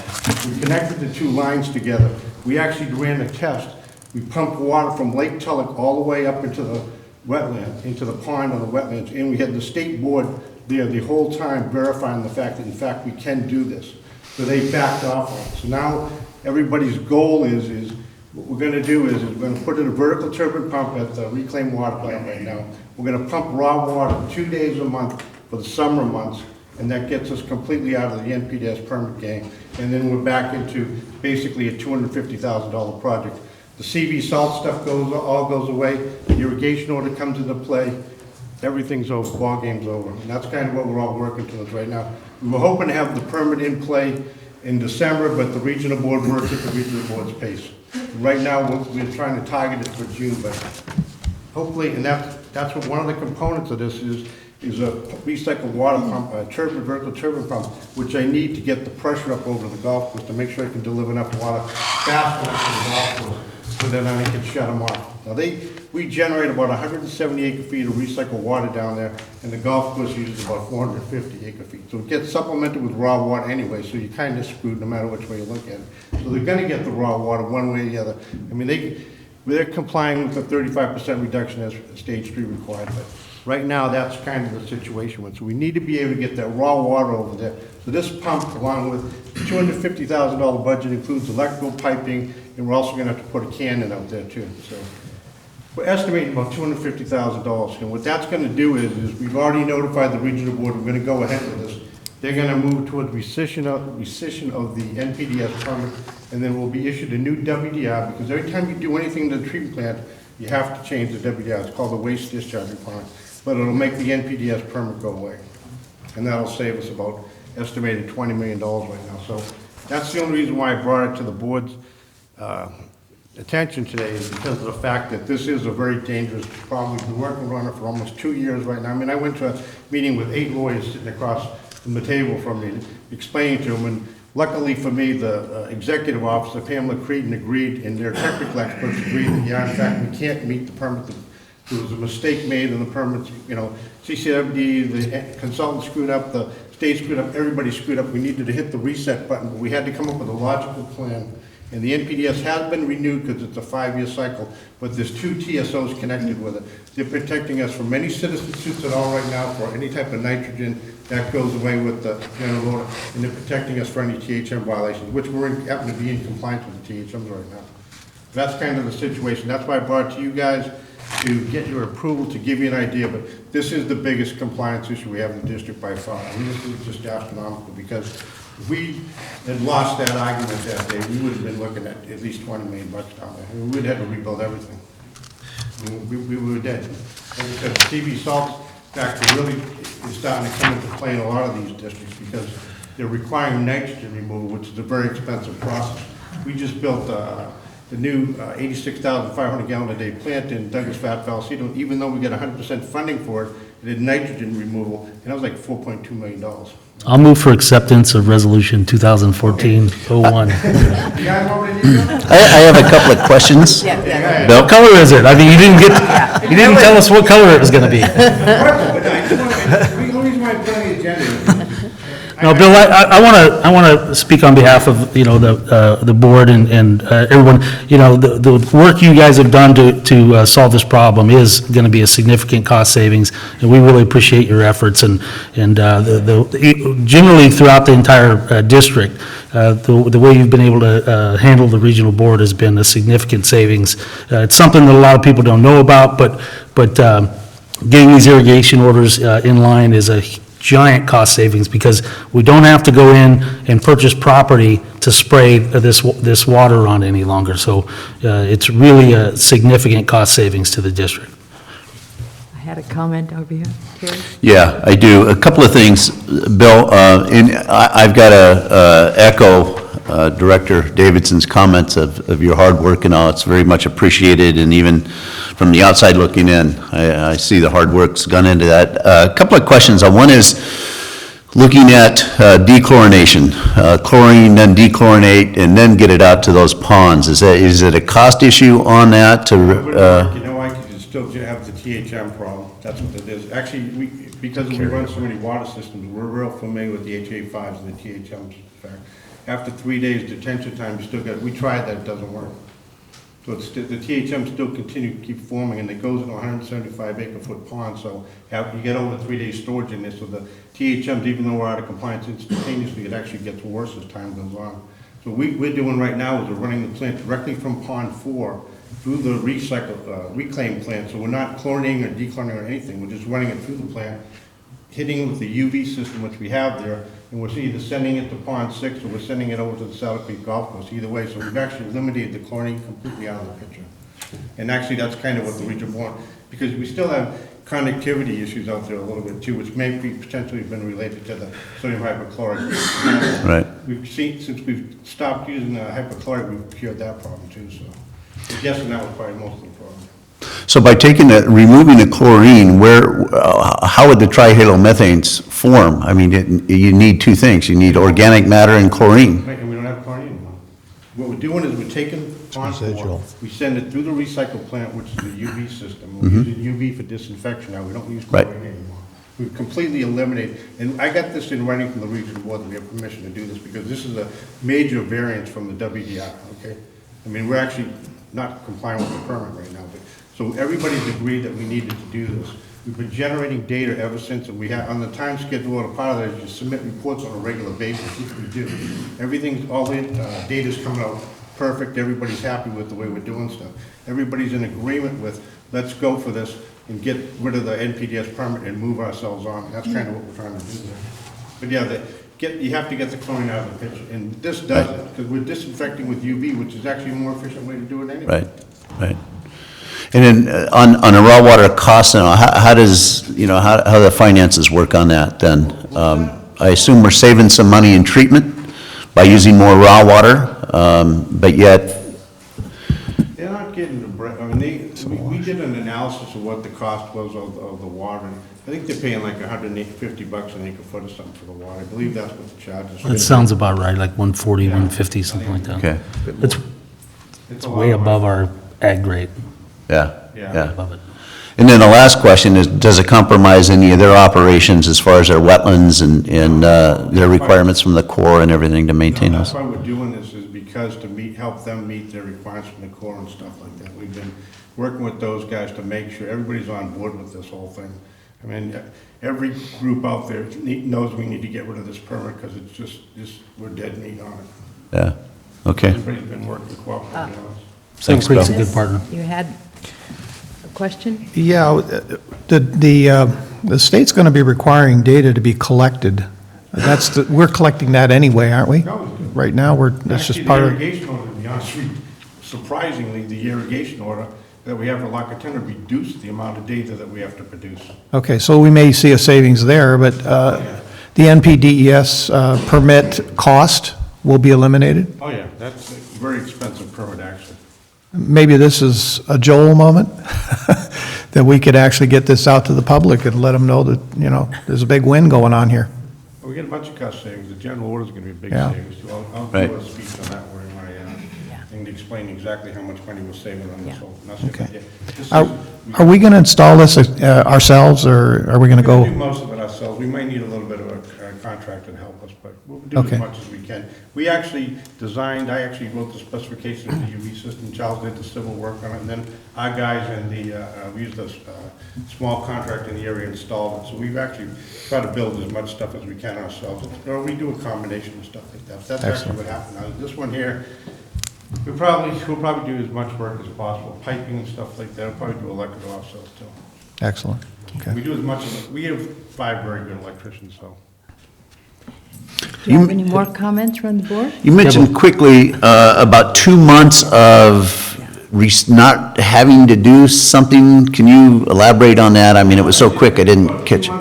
We connected the two lines together. We actually ran a test. We pumped water from Lake Tulloch all the way up into the wetland, into the pond on the wetlands, and we had the state board there the whole time verifying the fact that in fact we can do this. So they backed off on it. So now everybody's goal is what we're gonna do is we're gonna put in a vertical turbine pump at the reclaimed water plant right now. We're gonna pump raw water 2 days a month for the summer months, and that gets us completely out of the NPDES permit game. And then we're back into basically a $250,000 project. The CV salt stuff all goes away, the irrigation order comes into play, everything's over, ball game's over. And that's kind of what we're all working towards right now. We were hoping to have the permit in play in December, but the regional board works at the regional board's pace. Right now, we're trying to target it for June, but hopefully, and that's what one of the components of this is a recycled water pump, a vertical turbine pump, which I need to get the pressure up over the golf course to make sure I can deliver enough water fast enough to the golf course, so then I can shut them off. Now we generate about 170 acre feet of recycled water down there, and the golf course uses about 450 acre feet. So it gets supplemented with raw water anyway, so you're kind of screwed no matter which way you look at it. So they're gonna get the raw water one way or the other. I mean, they're complying with the 35% reduction as stage 3 required, but right now that's kind of the situation. So we need to be able to get that raw water over there. So this pump, along with the $250,000 budget, includes electrical piping, and we're also gonna have to put a cannon out there too. So we're estimating about $250,000, and what that's gonna do is we've already notified the regional board, we're gonna go ahead with this. They're gonna move towards rescission of the NPDES permit, and then we'll be issued a new WDR, because every time you do anything to the treatment plant, you have to change the WDR. It's called the waste discharge requirement, but it'll make the NPDES permit go away. And that'll save us about estimated $20 million right now. So that's the only reason why I brought it to the board's attention today, is because of the fact that this is a very dangerous problem. We've been working on it for almost 2 years right now. I mean, I went to a meeting with 8 lawyers sitting across from the table from me, explaining to them, and luckily for me, the executive officer, Pamela Creedon, agreed, and their technical experts agreed that, yeah, in fact, we can't meet the permit. There was a mistake made in the permits, CCWD, the consultant screwed up, the state screwed up, everybody screwed up. We needed to hit the reset button, but we had to come up with a logical plan. And the NPDES has been renewed because it's a 5-year cycle, but there's 2 TSOs connected with it. They're protecting us from any citizen suits at all right now for any type of nitrogen. That goes away with the general order, and they're protecting us for any THM violations, which happen to be in compliance with the THMs right now. That's kind of the situation. That's why I brought it to you guys, to get your approval, to give you an idea, but this is the biggest compliance issue we have in the district by far. I mean, this is just astronomical, because if we had lost that argument that day, we would have been looking at least $20 million down there. I mean, we'd have to rebuild everything. I mean, we were dead. Like I said, the CV salt factor really is starting to come into play in a lot of these districts, because they're requiring nitrogen removal, which is a very expensive process. We just built the new 86,500 gallon a day plant in Douglas Fat Vallecito, even though we get 100% funding for it, it did nitrogen removal, and that was like $4.2 million. I'll move for acceptance of Resolution 2014-01. You guys want me to do that? I have a couple of questions. Bill? What color is it? I mean, you didn't tell us what color it was gonna be. Purple, but I just want, the only reason why I put on the agenda is No, Bill, I want to speak on behalf of, you know, the board and everyone. You know, the work you guys have done to solve this problem is going to be a significant cost savings, and we really appreciate your efforts. And generally throughout the entire district, the way you've been able to handle the regional board has been a significant savings. It's something that a lot of people don't know about, but getting these irrigation orders in line is a giant cost savings, because we don't have to go in and purchase property to spray this water on any longer. So it's really a significant cost savings to the district. I had a comment over here. Terry? Yeah, I do. A couple of things, Bill. I've got to echo Director Davidson's comments of your hard work and all. It's very much appreciated, and even from the outside looking in, I see the hard work's gone into that. A couple of questions. One is looking at dechlorination, chlorine, then dechlorinate, and then get it out to those ponds. Is it a cost issue on that? you know, I could still have the THM problem. That's what it is. Actually, because we run so many water systems, we're real familiar with the HA5s and the THMs. In fact, after 3 days detention time, we tried that, it doesn't work. So the THM still continue to keep forming, and it goes in a 175 acre foot pond, so you get over 3 days storage in this, so the THMs, even though we're out of compliance instantaneously, it actually gets worse as time goes on. So what we're doing right now is we're running the plant directly from pond 4 through the reclaim plant, so we're not chlorinating or dechlorinating or anything, we're just running it through the plant, hitting with the UV system, which we have there, and we're either sending it to pond 6 or we're sending it over to the Saddle Creek Golf Course, either way. So we've actually eliminated the chlorine completely out of the picture. And actually, that's kind of what the region wants, because we still have connectivity issues out there a little bit too, which may be potentially been related to the sodium hypochlorite. Right. We've seen, since we've stopped using the hypochlorite, we've cured that problem too, so. I'm guessing that was probably mostly the problem. So by removing the chlorine, how would the trihalomethanes form? I mean, you need two things. You need organic matter and chlorine. And we don't have chlorine anymore. What we're doing is we're taking pond 4, we send it through the recycle plant, which is the UV system. We're using UV for disinfection now. We don't use chlorine anymore. We've completely eliminated, and I got this in writing from the regional board that we have permission to do this, because this is a major variance from the WDR, okay? I mean, we're actually not complying with the permit right now, but so everybody's agreed that we needed to do this. We've been generating data ever since, and we have, on the time schedule, a part of that is you submit reports on a regular basis, which we do. Everything's, all the data's coming out perfect, everybody's happy with the way we're doing stuff. Everybody's in agreement with, let's go for this and get rid of the NPDES permit and move ourselves on. That's kind of what we're trying to do there. But yeah, you have to get the chlorine out of the picture, and this does it, because we're disinfecting with UV, which is actually a more efficient way to do it anyway. Right. And then on a raw water cost, how does, how the finances work on that then? I assume we're saving some money in treatment by using more raw water, but yet. They're not getting the bread. I mean, we did an analysis of what the cost was of the water. I think they're paying like $150 an acre foot or something for the water. I believe that's what the charge is. That sounds about right, like 140, 150, something like that. Okay. It's way above our ag rate. Yeah. Above it. And then the last question is, does it compromise any of their operations as far as their wetlands and their requirements from the Corps and everything to maintain those? That's why we're doing this, is because to help them meet their requirements from the Corps and stuff like that. We've been working with those guys to make sure everybody's on board with this whole thing. I mean, every group out there knows we need to get rid of this permit, because it's just we're dead meat on it. Yeah, okay. Everybody's been working cooperatively on us. Thanks, Creek's a good partner. You had a question? Yeah, the state's going to be requiring data to be collected. We're collecting that anyway, aren't we? Right now, that's just part of. Actually, the irrigation order, to be honest with you, surprisingly, the irrigation order that we have for La Catena reduced the amount of data that we have to produce. Okay, so we may see a savings there, but the NPDES permit cost will be eliminated? Oh, yeah, that's a very expensive permit, actually. maybe this is a Joel moment, that we could actually get this out to the public and let them know that, you know, there's a big win going on here. We get a bunch of cost savings, the general order is gonna be a big Yeah. savings too. I'll Right. do a speech on that where I can explain exactly how much money we're saving on this whole. Okay. Are we going to install this ourselves, or are we going to We're go? gonna do most of it ourselves. We might need a little bit of a contractor to help us, but we'll do Okay. as much as we can. We actually designed, I actually wrote the specifications of the UV system. Charles did the civil work on it, and then our guys in the, we used a small contractor in the area installed it. So we've actually tried to build as much stuff as we can ourselves. Or we do a combination of stuff like that. That's actually Excellent. what happened. Now, this one here, we'll probably do as much work as possible, piping and stuff like that. We'll probably do electrical ourselves too. Excellent. Okay. We do as much as, we have 5 very good electricians, so. Do you have any more comments from the board? You mentioned quickly about 2 months of not having to do something. Can you elaborate on that? I mean, it was so quick, I didn't catch it.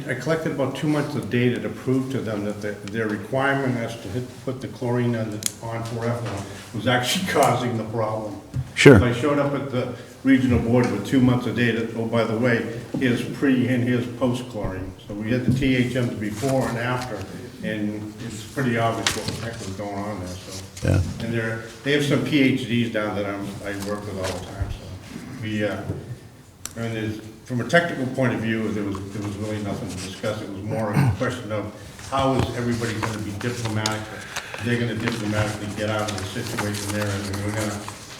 I collected about 2 months of data to prove to them that their requirement as to put the chlorine on 4-ethanol was actually causing the problem. Sure. So I showed up at the regional board with 2 months of data. Oh, by the way, here's pre and here's post chlorine. So we had the THMs before and after, and it's pretty obvious what the heck was going on there, so. Yeah. And they have some PhDs down that I work with all the time, so we, and from a technical point of view, there was really nothing to discuss. It was more a question of how is everybody going to be diplomatic? They're going to diplomatically get out of the situation there, and we're going to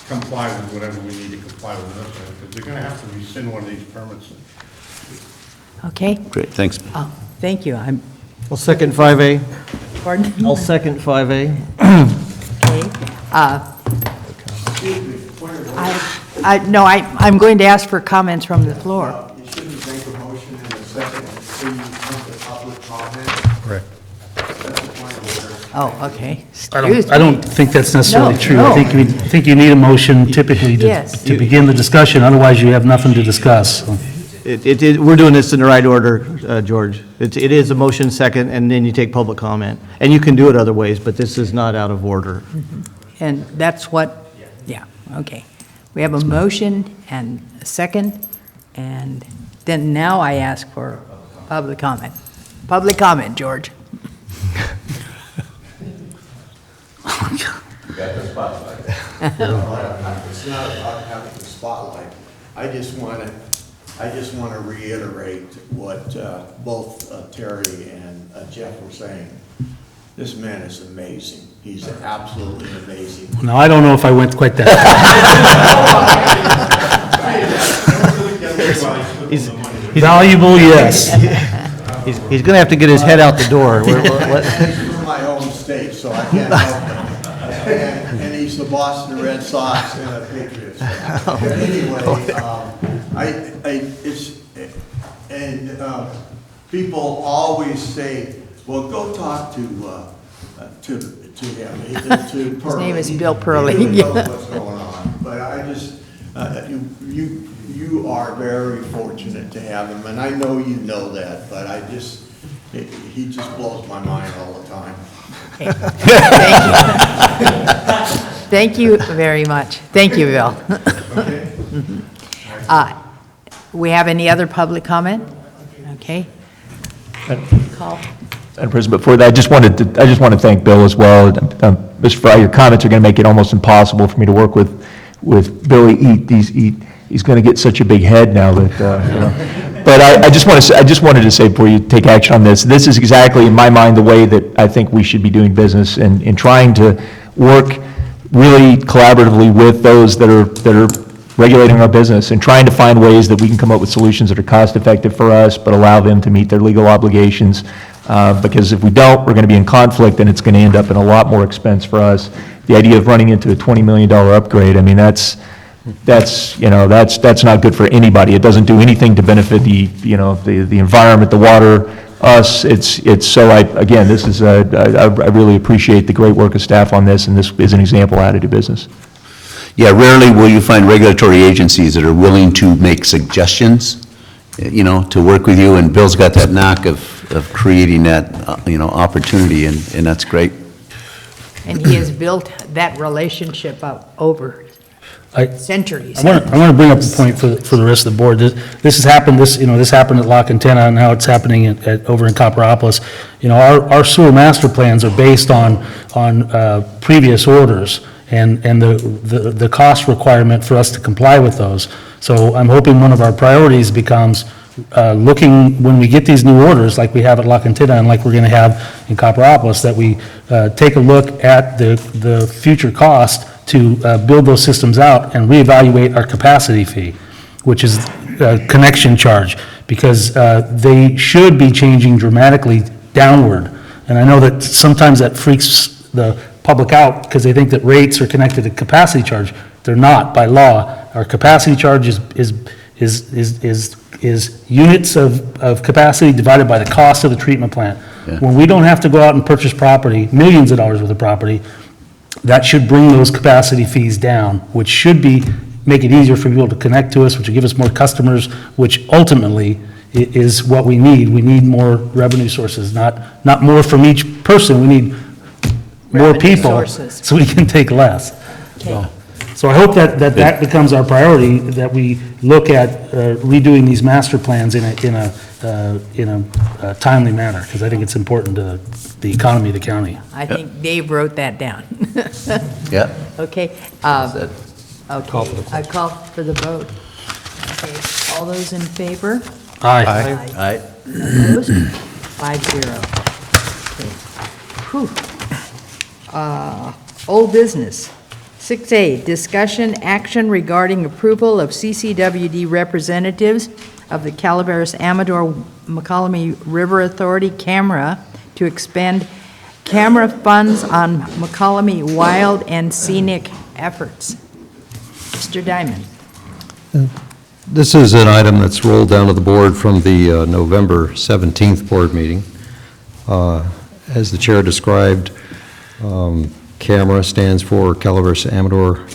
comply with whatever we need to comply with this, because they're going to have to rescind one of these permits. Okay. Great, thanks. Oh, thank you. I'll second 5A. Pardon? I'll second 5A. Okay. No, I'm going to ask for comments from the floor. You shouldn't make a motion in a second until you come to public comment. Correct. That's the point of order. Oh, okay. I don't think that's necessarily No, true. no. I think you need a motion typically Yes. to begin the discussion, otherwise you have nothing to discuss. So. We're doing this in the right order, George. It is a motion second, and then you take public comment. And you can do it other ways, but this is not out of order. And that's what, yeah, okay. We have a motion and a second, and then now I ask for public comment. Public comment, George. You got the spotlight. It's not about having the spotlight. I just want to reiterate what both Terry and Jeff were saying. This man is amazing. He's absolutely amazing. Now, I don't know if I went quite that far. Valuable, yes. He's going to have to get his head out the door. He's from my own state, so I can't help it. And he's the Boston Red Sox and the Patriots. But anyway, people always say, well, go talk to him. His name is Bill Purley. He really knows what's going on. But I just, you are very fortunate to have him, and I know you know that, but he just blows my mind all the time. Thank you very much. Thank you, Bill. We have any other public comment? Okay. Call. Madam President, before that, I just want to thank Bill as well. Mr. Fry, your comments are going to make it almost impossible for me to work with Billy. He's going to get such a big head now that, you know. But I just wanted to say before you take action on this, this is exactly, in my mind, the way that I think we should be doing business and in trying to work really collaboratively with those that are regulating our business and trying to find ways that we can come up with solutions that are cost effective for us, but allow them to meet their legal obligations. Because if we don't, we're going to be in conflict and it's going to end up in a lot more expense for us. The idea of running into a $20 million upgrade, I mean, that's not good for anybody. It doesn't do anything to benefit the environment, the water, us. It's so, again, this is, I really appreciate the great work of staff on this, and this is an example of how to do business. Yeah, rarely will you find regulatory agencies that are willing to make suggestions, to work with you, and Bill's got that knack of creating that, opportunity, and that's great. And he has built that relationship up over centuries. I want to bring up a point for the rest of the board. This has happened, this happened at La Cantera, and now it's happening over in Copperopolis. Our sewer master plans are based on previous orders and the cost requirement for us to comply with those. So I'm hoping one of our priorities becomes looking, when we get these new orders, like we have at La Cantera and like we're going to have in Copperopolis, that we take a look at the future cost to build those systems out and reevaluate our capacity fee, which is connection charge, because they should be changing dramatically downward. And I know that sometimes that freaks the public out because they think that rates are connected to capacity charge. They're not by law. Our capacity charge is units of capacity divided by the cost of the treatment plant. Yeah. When we don't have to go out and purchase property, millions of dollars worth of property, that should bring those capacity fees down, which should make it easier for people to connect to us, which will give us more customers, which ultimately is what we need. We need more revenue sources, not more from each person. We need more Revenue people sources. so we can take less. So I hope that becomes our priority, that we look at redoing these master plans in a timely manner, because I think it's important to the economy of the county. I think Dave wrote that down. Yeah. Okay. That- Okay, I call for the vote. Okay, all those in favor? Aye. Aye. Opposed? 5-0. Okay. Whew. Old business. 6A, discussion action regarding approval of CCWD representatives of the Calaveras Amador McCollum River Authority camera to expend camera funds on McCollum wild and scenic efforts. Mr. Diamond. This is an item that's rolled down to the board from the November 17th board meeting. As the chair described, CAMRA stands for Calaveras Amador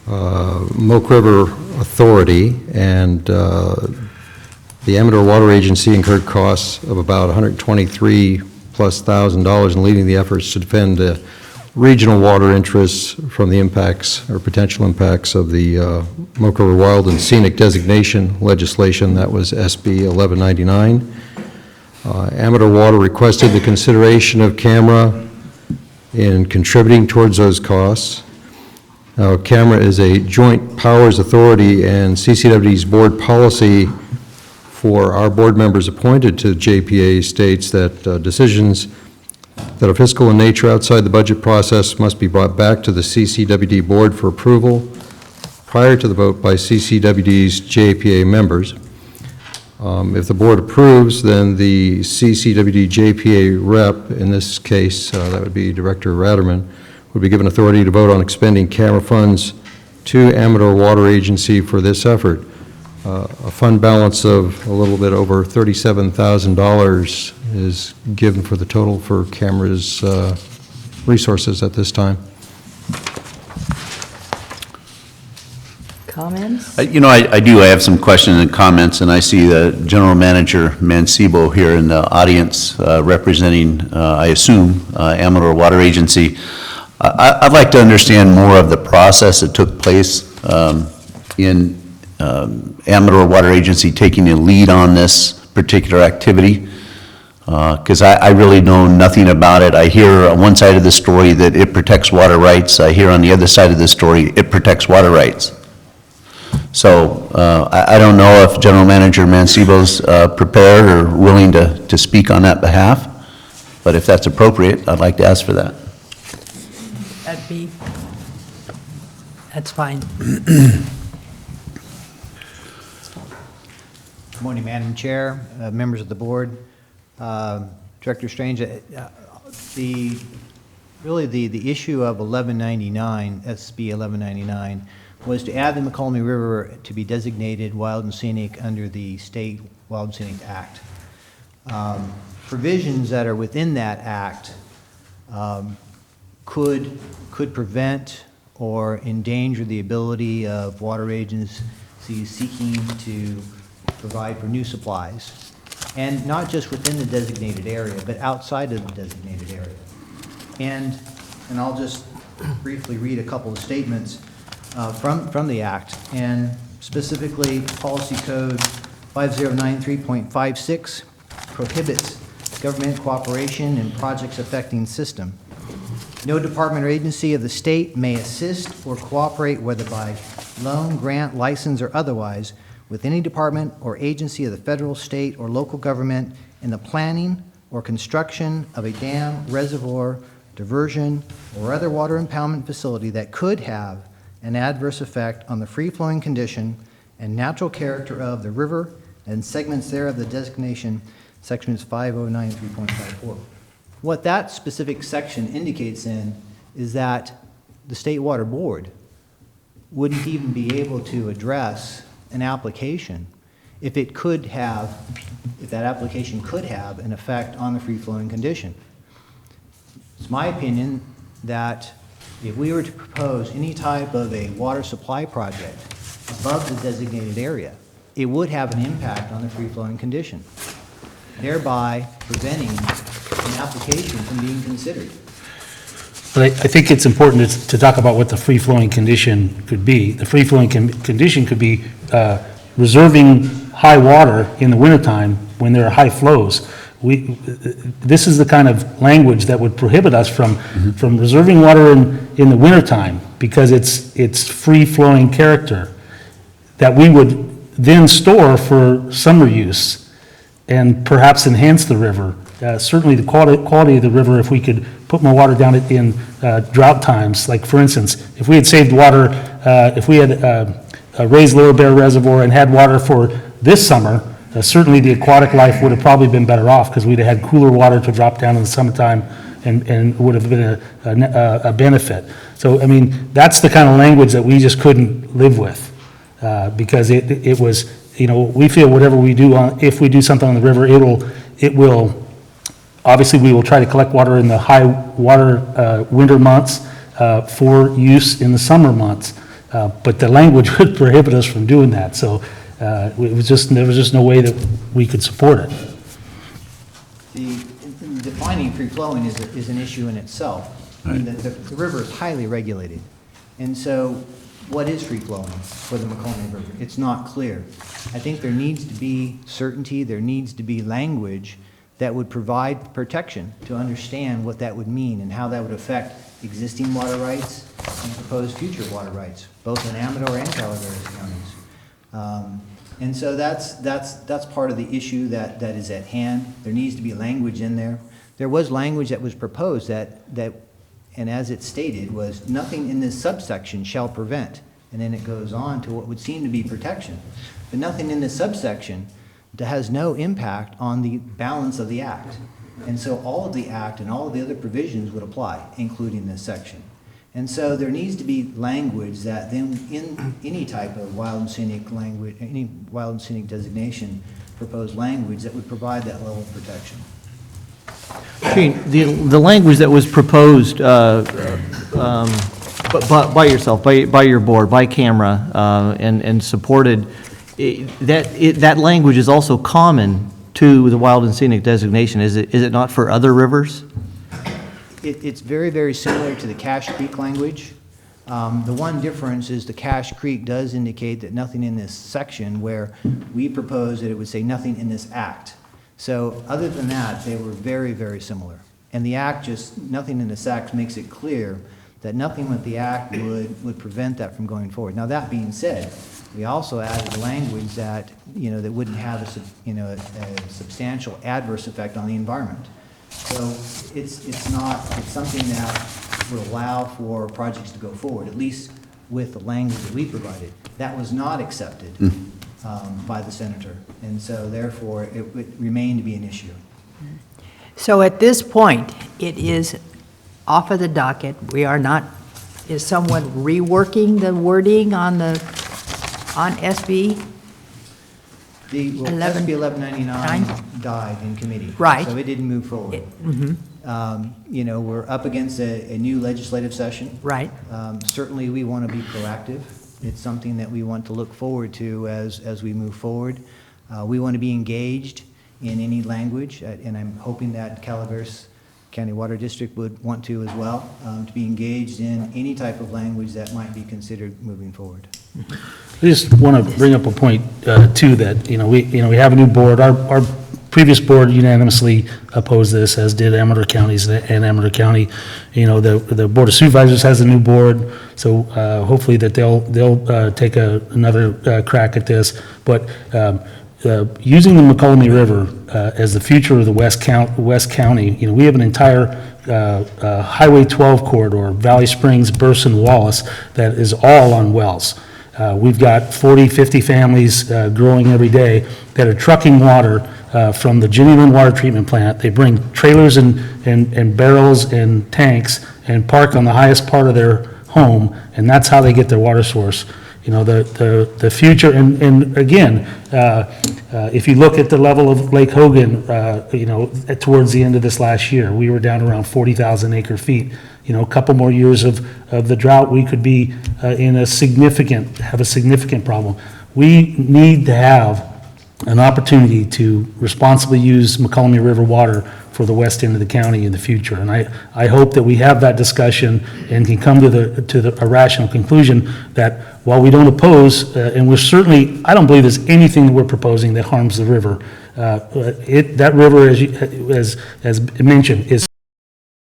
Moke River Authority, and the Amador Water Agency incurred costs of about $123,000+ in leading the efforts to defend regional water interests from the impacts or potential impacts of the Moke River Wild and Scenic Designation legislation. That was SB 1199. Amador Water requested the consideration of CAMRA in contributing towards those costs. Now, CAMRA is a joint powers authority, and CCWD's board policy for our board members appointed to JPA states that decisions that are fiscal in nature outside the budget process must be brought back to the CCWD board for approval prior to the vote by CCWD's JPA members. If the board approves, then the CCWD JPA rep, in this case, that would be Director Ratterman, would be given authority to vote on expending CAMRA funds to Amador Water Agency for this effort. A fund balance of a little bit over $37,000 is given for the total for CAMRA's resources at this time. Comments? I do. I have some questions and comments, and I see the General Manager Mancebo here in the audience representing, I assume, Amador Water Agency. I'd like to understand more of the process that took place in Amador Water Agency taking a lead on this particular activity, because I really know nothing about it. I hear on one side of the story that it protects water rights. I hear on the other side of the story it protects water rights. So I don't know if General Manager Mancebo's prepared or willing to speak on that behalf, but if that's appropriate, I'd like to ask for that. That's fine. Good morning, Madam Chair, members of the board, Director Strange. Really the issue of 1199, SB 1199, was to add the McCollum River to be designated wild and scenic under the State Wild and Scenic Act. Provisions that are within that act could prevent or endanger the ability of water agencies seeking to provide for new supplies, and not just within the designated area, but outside of the designated area. And I'll just briefly read a couple of statements. from the Act, and specifically Policy Code 5093.56 prohibits government cooperation in projects affecting system. No department or agency of the state may assist or cooperate, whether by loan, grant, license, or otherwise, with any department or agency of the federal, state, or local government in the planning or construction of a dam, reservoir, diversion, or other water impoundment facility that could have an adverse effect on the free-flowing condition and natural character of the river and segments thereof, the designation, sections 5093.54. What that specific section indicates in is that the State Water Board wouldn't even be able to address an application if that application could have an effect on the free-flowing condition. It's my opinion that if we were to propose any type of a water supply project above the designated area, it would have an impact on the free-flowing condition, thereby preventing an application from being considered. But I think it's important to talk about what the free-flowing condition could be. The free-flowing condition could be reserving high water in the wintertime when there are high flows. This is the kind of language that would prohibit us from reserving water in the wintertime because it's free-flowing character that we would then store for summer use and perhaps enhance the river. Certainly the quality of the river, if we could put more water down it in drought times, like for instance, if we had saved water, if we had raised Lower Bear Reservoir and had water for this summer, certainly the aquatic life would have probably been better off because we'd have had cooler water to drop down in the summertime and would have been a benefit. So, I mean, that's the kind of language that we just couldn't live with because it was, you know, we feel whatever we do if we do something on the river, it will, obviously we will try to collect water in the high water winter months for use in the summer months. But the language would prohibit us from doing that. So there was just no way that we could support it. Defining free-flowing is an issue in itself. I mean, the river is highly regulated. And so what is free-flowing for the McCollum River? It's not clear. I think there needs to be certainty, there needs to be language that would provide protection to understand what that would mean and how that would affect existing water rights and proposed future water rights, both in Amador and Calaveras counties. And so that's part of the issue that is at hand. There needs to be language in there. There was language that was proposed that and as it stated, was nothing in this subsection shall prevent. And then it goes on to what would seem to be protection. But nothing in this subsection that has no impact on the balance of the Act. And so all of the Act and all of the other provisions would apply, including this section. And so there needs to be language that then in any type of wild and scenic language, any wild and scenic designation, proposed language that would provide that level of protection. Shane, the language that was proposed by yourself, by your board, by camera, and supported, that language is also common to the wild and scenic designation, is it not for other rivers? It's very, very similar to the Cache Creek language. The one difference is the Cache Creek does indicate that nothing in this section, where we propose that it would say nothing in this Act. So other than that, they were very, very similar. And the Act just, nothing in this Act makes it clear that nothing with the Act would prevent that from going forward. Now, that being said, we also added language that, you know, that wouldn't have a substantial adverse effect on the environment. So it's something that would allow for projects to go forward, at least with the language that we provided. That was not accepted by the senator, and so therefore it remained to be an issue. So at this point, it is off of the docket. We are not, is someone reworking the wording on SB? SB 1199 died in committee. Right. So it didn't move forward. You know, we're up against a new legislative session. Right. Certainly we want to be proactive. It's something that we want to look forward to as we move forward. We want to be engaged in any language, and I'm hoping that Calaveras County Water District would want to as well, to be engaged in any type of language that might be considered moving forward. I just want to bring up a point, too, that, we have a new board. Our previous board unanimously opposed this, as did Amador County's and Amador County. The Board of Supervisors has a new board, so hopefully that they'll take another crack at this. But using the McCollum River as the future of the West County, we have an entire Highway 12 corridor, Valley Springs, Burson, Wallace, that is all on wells. We've got 40, 50 families growing every day that are trucking water from the Jenny Lind Water Treatment Plant. They bring trailers and barrels and tanks and park on the highest part of their home, and that's how they get their water source. The future, and again, if you look at the level of Lake Hogan, towards the end of this last year, we were down around 40,000 acre feet. A couple more years of the drought, we could be have a significant problem. We need to have an opportunity to responsibly use McCollum River water for the west end of the county in the future. And I hope that we have that discussion and can come to a rational conclusion that while we don't oppose, and we're certainly, I don't believe there's anything that we're proposing that harms the river. That river, as mentioned, is